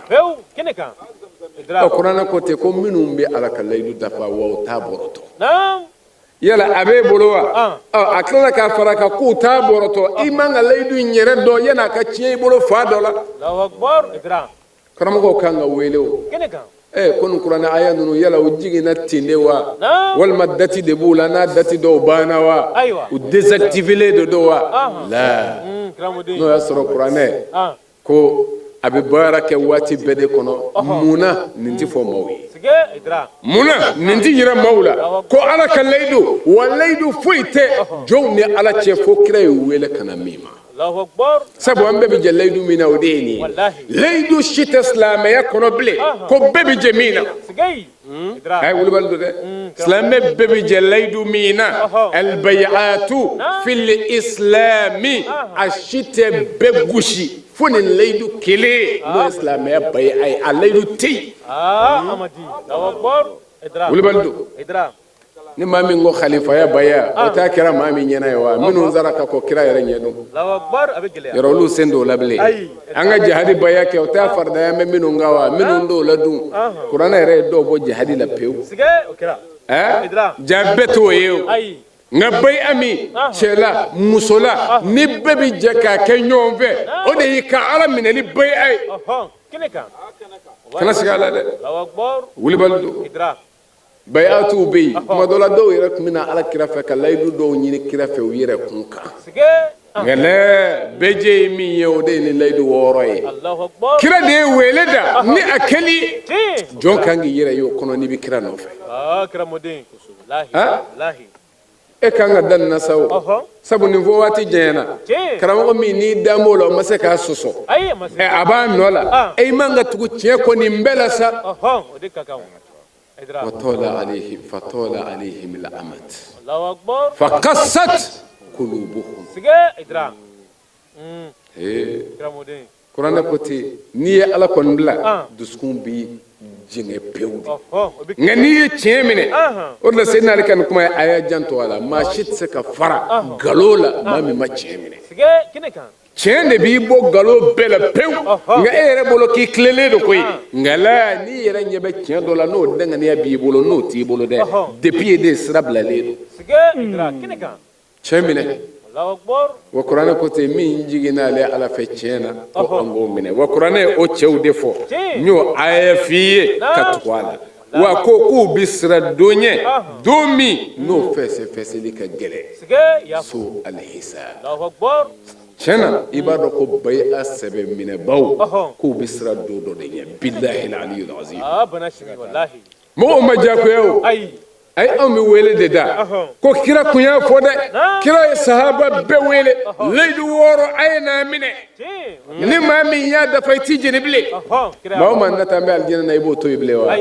kuranɛ ko ten ko minnu bɛ ala ka layidu dafa wa o t'a bɔrɔtɔ yala a b'e bolo wa a tilala k'a fara kan k'u t'a bɔrɔtɔ i man ka layidu in yɛrɛ dɔn yan'a ka tiɲɛ i bolo fa dɔ la karamɔgɔw kan ka wele o ko nin kuranɛ aya ninnu yala u jiginna ten de wa walima dati de b'u la n'a dati dɔw banna wa u désactivélen de don wa la n'o y'a sɔrɔ kuranɛ ko a bɛ baara kɛ waati bɛɛ de kɔnɔ munna nin tɛ fɔ maaw ye munna nin tɛ yira maaw la ko ala ka layidu wa layidu foyi tɛ jɔnw ni ala cɛ fo kira ye wele ka na min ma sabu an bɛɛ bɛ jɛ layidu min na o de ye nin ye layidu si tɛ silamɛya kɔnɔ bilen ko bɛɛ bɛ jɛ min na a ye wolobali don dɛ silamɛ bɛɛ bɛ jɛ layidu min na albayatu fil islami a si tɛ bɛɛ gosi fo nin layidu kelen n'o ye silamɛya ba ye a layidu tɛ yen wolobali don ni maa min ko khalifaya baya o t'a kɛra maa min ɲɛna ye wa minnu sara ka kɔ kira yɛrɛ ɲɛ dɔn yɔrɔ olu sen don o la bilen an ka jihadi baya kɛ o t'a faridaya mɛn minnu kan wa minnu t'o la dun kuranɛ yɛrɛ ye dɔw bɔ jihadi la pewu ja bɛɛ t'o ye o nka bayi ami cɛla musola ni bɛɛ bɛ jɛ k'a kɛ ɲɔgɔn fɛ o de y'i ka ala minɛli bayi a ye kana sigi a la dɛ wulibali don bayatu bɛ yen tuma dɔ la dɔw yɛrɛ tun bɛ na ala kira fɛ ka layidu dɔw ɲini kira fɛ u yɛrɛ kun kan nka bɛɛ jɛ ye min ye o de ye ni layidu 6 ye kira de ye wele da ni a kɛli jɔn kan k'i yɛrɛ ye o kɔnɔ n'i bɛ kira nɔfɛ e kan ka da nin na sa o sabu nin fɔ waati janyana karamɔgɔ min n'i dan b'o la o ma se k'a sɔsɔ a b'a nɔ la e man ka tugu tiɲɛ kɔ nin bɛɛ la sa فطال عليهم الأمد فقست قلوبهم kuranɛ ko ten n'i ye ala kɔni bila dusukun bi jɛngɛ pewu de nka n'i ye tiɲɛ minɛ o de la Seydina Ali ka nin kuma ye a y'a janto a la maa si tɛ se ka fara nkalon la maa min ma tiɲɛ minɛ tiɲɛ de b'i bɔ nkalon bɛɛ la pewu nka e yɛrɛ bolo k'i tilelen don koyi nka la n'i yɛrɛ ɲɛ bɛ tiɲɛ dɔ la n'o danganiya b'i bolo n'o t'i bolo dɛ depuis e de sira bilalen don tiɲɛ minɛ wa kuranɛ ko ten min jiginna ale ala fɛ tiɲɛ na ko an k'o minɛ wa kuranɛ ye o cɛw de fɔ n y'o aya f'i ye ka tugu a la wa ko k'u bɛ sira don ɲɛ don min n'o fɛsɛfɛsɛli ka gɛlɛn so alhisab tiɲɛ na i b'a dɔn ko bayi a sɛbɛ minɛbaw k'u bɛ sira don dɔ de ɲɛ bilahi aliyul azim mɔgɔw ma diyagoya o a ye anw bɛ wele de da ko kira kun y'a fɔ dɛ kira ye sahaba bɛɛ wele layidu 6 a ye n'a minɛ ni maa min y'a dafa i t'i jeni bilen maa o maa nata an bɛ alijɛnɛ na i b'o to yen bilen wa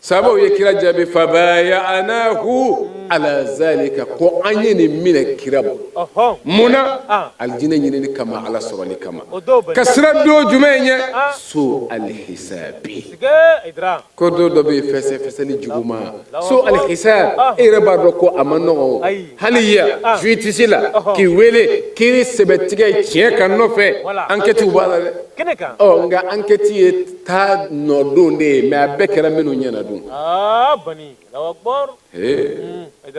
sahabaw ye kira jaabi fabaya'nahu ala zalika ko an ye nin minɛ kira munna alijinɛ ɲinini kama ala sɔrɔli kama ka sira don jumɛn ye so alhisabi ko do dɔ bɛ fɛsɛfɛsɛli juguman so alhisab e yɛrɛ b'a dɔn ko a ma nɔgɔn hali yan justice la k'i wele k'i sɛbɛtigɛ tiɲɛ kan nɔfɛ enquête b'a la dɛ nka enquête ye taa nɔdon de ye mais a bɛɛ kɛra minnu ɲɛna dun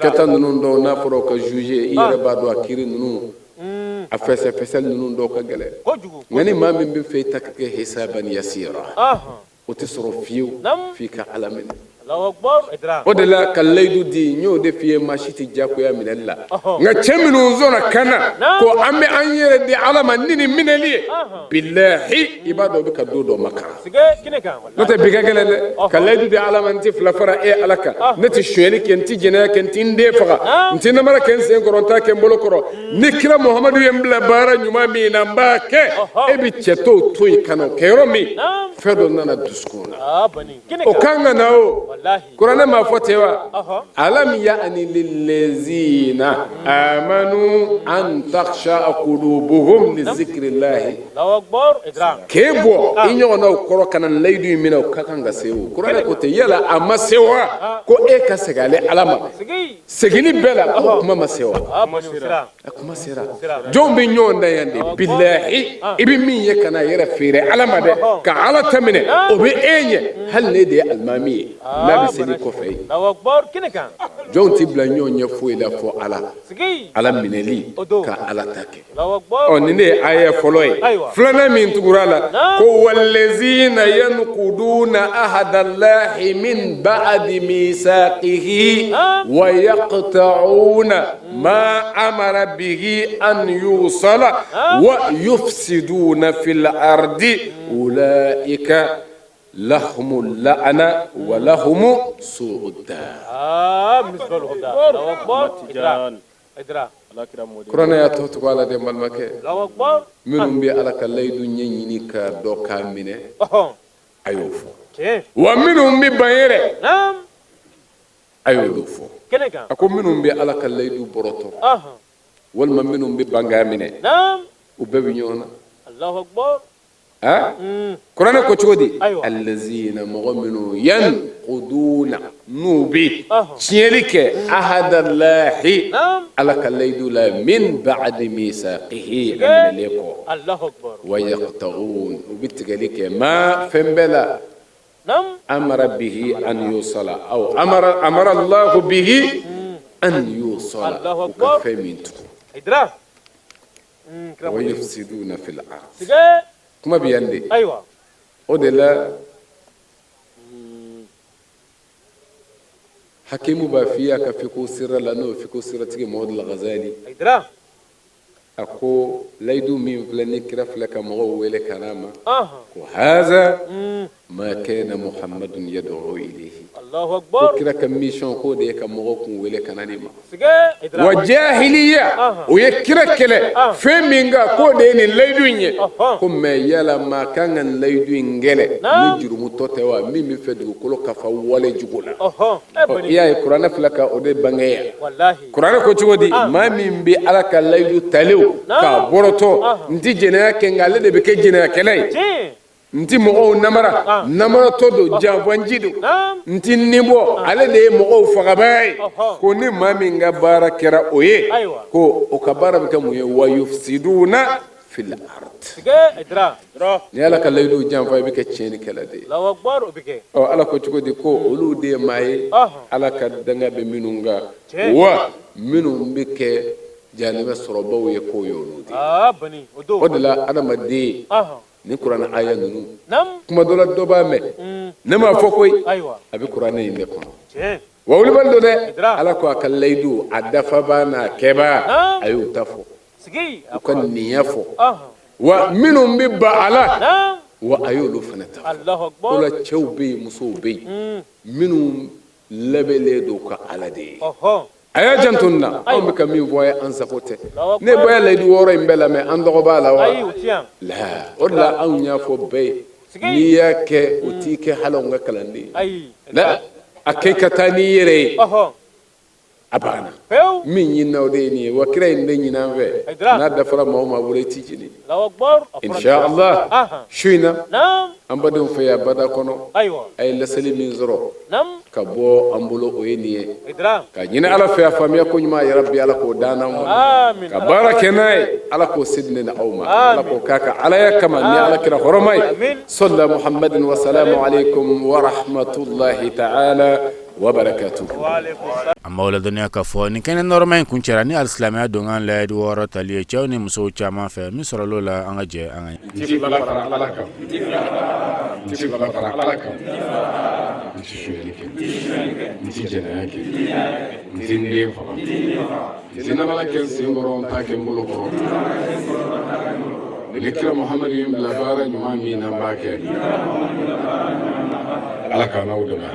kɛta ninnu dɔw n'a fɔra ka juger i yɛrɛ b'a dɔn a kiiri ninnu a fɛsɛfɛsɛli ninnu dɔw ka gɛlɛn nka ni maa min bɛ fɛ i ta ka kɛ hisaban yasira o tɛ sɔrɔ fiyewu f'i ka ala minɛ Allahu akbar idra o de la ka laydu di ñoo de fiye machiti jakoya minella nga ceminu zona kana ko ambe an yere di alama nini mineli billahi ibado be ka do makara sige kine kan no te biga gele de ka laydu di alama nti flafara e alaka neti shweli kenti jena kenti nde faga nti namara ken sen koronta ken bolo koro nikira muhammadu yembla bara nyuma mi namba ke e bi cheto toy kano kero mi fedo nana duskuna bani kine o kanga nao wallahi Qur'an ma fotewa alam ya'ni lillazina amanu an takhsha qulubuhum li dhikrillah Allahu akbar idra kebo inyo na koro kanan laydu mina kakanga sewu Qur'an ko te yala amasewa ko e ka segale alama segini bela ko kuma masewa kuma sera jombe nyonda yande billahi ibi min ye kana yera fere alama de ka ala tamine o be enye hal ne de almami la biseli ko fay Allahu akbar kine kan jonti bla nyonya fo ila fo ala mineli ka ala take Allahu akbar on ne aya foloy flana min tugurala ko wallazina yanquduna ahada allah min ba'di misaqihi wa yaqta'una ma amara bihi an yusala wa yufsiduna fil ardi ulaika لهم اللعنة ولهم سوء الدار مثل الهدى الله أكبر إدرا قرآن يا توتو على دم المكة الله أكبر منهم بي على كلايد ينينيك دو كامنة أيوفو كيف ومنهم بي بيرة نعم أيوفو كنك أكو منهم بي على كلايد بروتو والما منهم بي بانغامنة نعم وبيبنيونا الله أكبر قرآن كتودي الذين مؤمنون ينقضون نوبي شيلك أحد الله على كليدولا من بعد ميثاقه الله أكبر ويقطعون وبتقلك ما فنبلا أمر به أن يوصل أو أمر الله به أن يوصل الله أكبر إدراك ويفسدون في الأرض kuma biyande aywa o de la hakimu ba fiya ka fi ko sirra la no fi ko sirra tige Muhammad al-Ghazali idra ako laydu min flani kira flaka mo wele kanama ko haza ma kana Muhammadun yad'u ilayhi Allahu akbar kira ka mission ko de ka mo ko wele kanani ma sige idra wa jahiliya o yakira kele fe minga ko de ni laydu nye ko me yala ma kangan laydu ngele ni jurumu totewa mimi fedu ko ka fa wale jugula ya Qur'an flaka o de bangeya wallahi Qur'an ko chodi ma min bi alaka laydu talew ka boroto nti jena kengale de be ke jena kelay nti mo namara todo javanjido nti nibo ale de mo fagabay ko ni mami nga barakera oye ko o kabara be kamuye wa yufsiduna fil ard sige idra ni ala kalaydo janfa be ke cheni kala de Allahu akbar ubike o ala ko chugodi ko olu de may ala ka danga be minunga wa minum be ke janibe sorobaw ye ko yoludi bani odala adama de ni Qur'an aya nunu kuma dola doba me ne ma fokoy abi Qur'an yinde ko wa wuli baldo de ala ko akallaydu adafa bana keba ayu tafo sigi ko niyafo wa minum bi ba'ala wa ayulu fanata Allahu akbar ola chawbi musubi minum labele do ka alade aya jantunna on be kam min voye an sapote ne boya laydu woro imbela me an dogo bala wa la ola an nya fo be ni yake utike halonga kalandi la akeka ni yere abana min yinna de ni wa kira inde nyina ve na da fara ma wure tijini Allahu akbar insha Allah shuina ambadum fe ya bada kono ay la salimin zoro ka bo ambulo oyeniye ka nyina ala fe famiya ko nyuma ya rabbi ala ko dana mo ka barake nay ala ko sidne na awma ala ko kaka ala ya kama ni ala kira horomay sallallahu muhammadin wa salamu alaykum wa rahmatullahi ta'ala وبركاته. amma wala duniya ka fo ni kene norma in kunchera ni alislamiya dongan la di woro taliye chaw ni muso chama fe mi soro lola anga je anga Tifi bala fara alaka. Tifi bala fara alaka. Nti shuelike. Nti jenayake. Nti ndefa. Nti nabala ken singoro ntake mbulu koro. Nikira Muhammad yim labara nyuma mina mbake. Alaka na udama.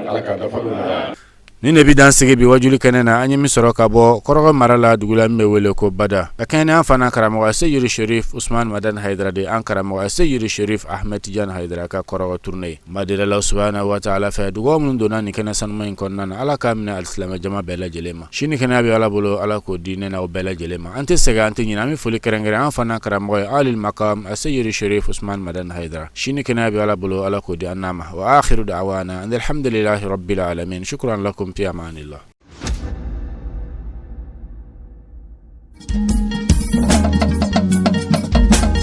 Alaka da faluna. ni ne bi dan sigi bi wajuli kenena anyi mi soro ka bo korogo marala dugula me wele ko bada akene an fana karamo wa sayyid sharif usman madan haydara de an karamo wa sayyid sharif ahmed jan haydara ka korogo tourné madira allah subhanahu wa ta'ala fa dugo mun donani kena san main konnan ala kamina alislam jama bela jelema shini kena bi ala bolo ala ko dine na bela jelema ante sega ante nyina mi fuli kerengere an fana karamo wa alil maqam sayyid sharif usman madan haydara shini kena bi ala bolo ala ko di annama wa akhiru da'wana alhamdulillahi rabbil alamin shukran lakum في أمان الله.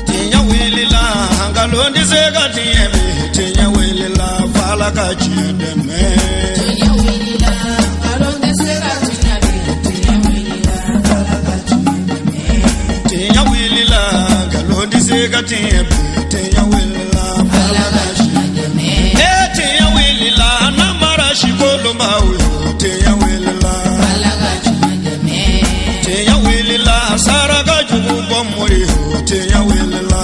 Tinya wili la hangalondi sega tiebe. Tinya wili la falaka chideme. Tinya wili la hangalondi sega tiebe. Tinya wili la falaka chideme. Tinya wili la hangalondi sega tiebe. Tinya wili la falaka chideme. Tinya wili la namara shikolo mawe. Tinya wili la saraka jugu bomori. Tinya wili la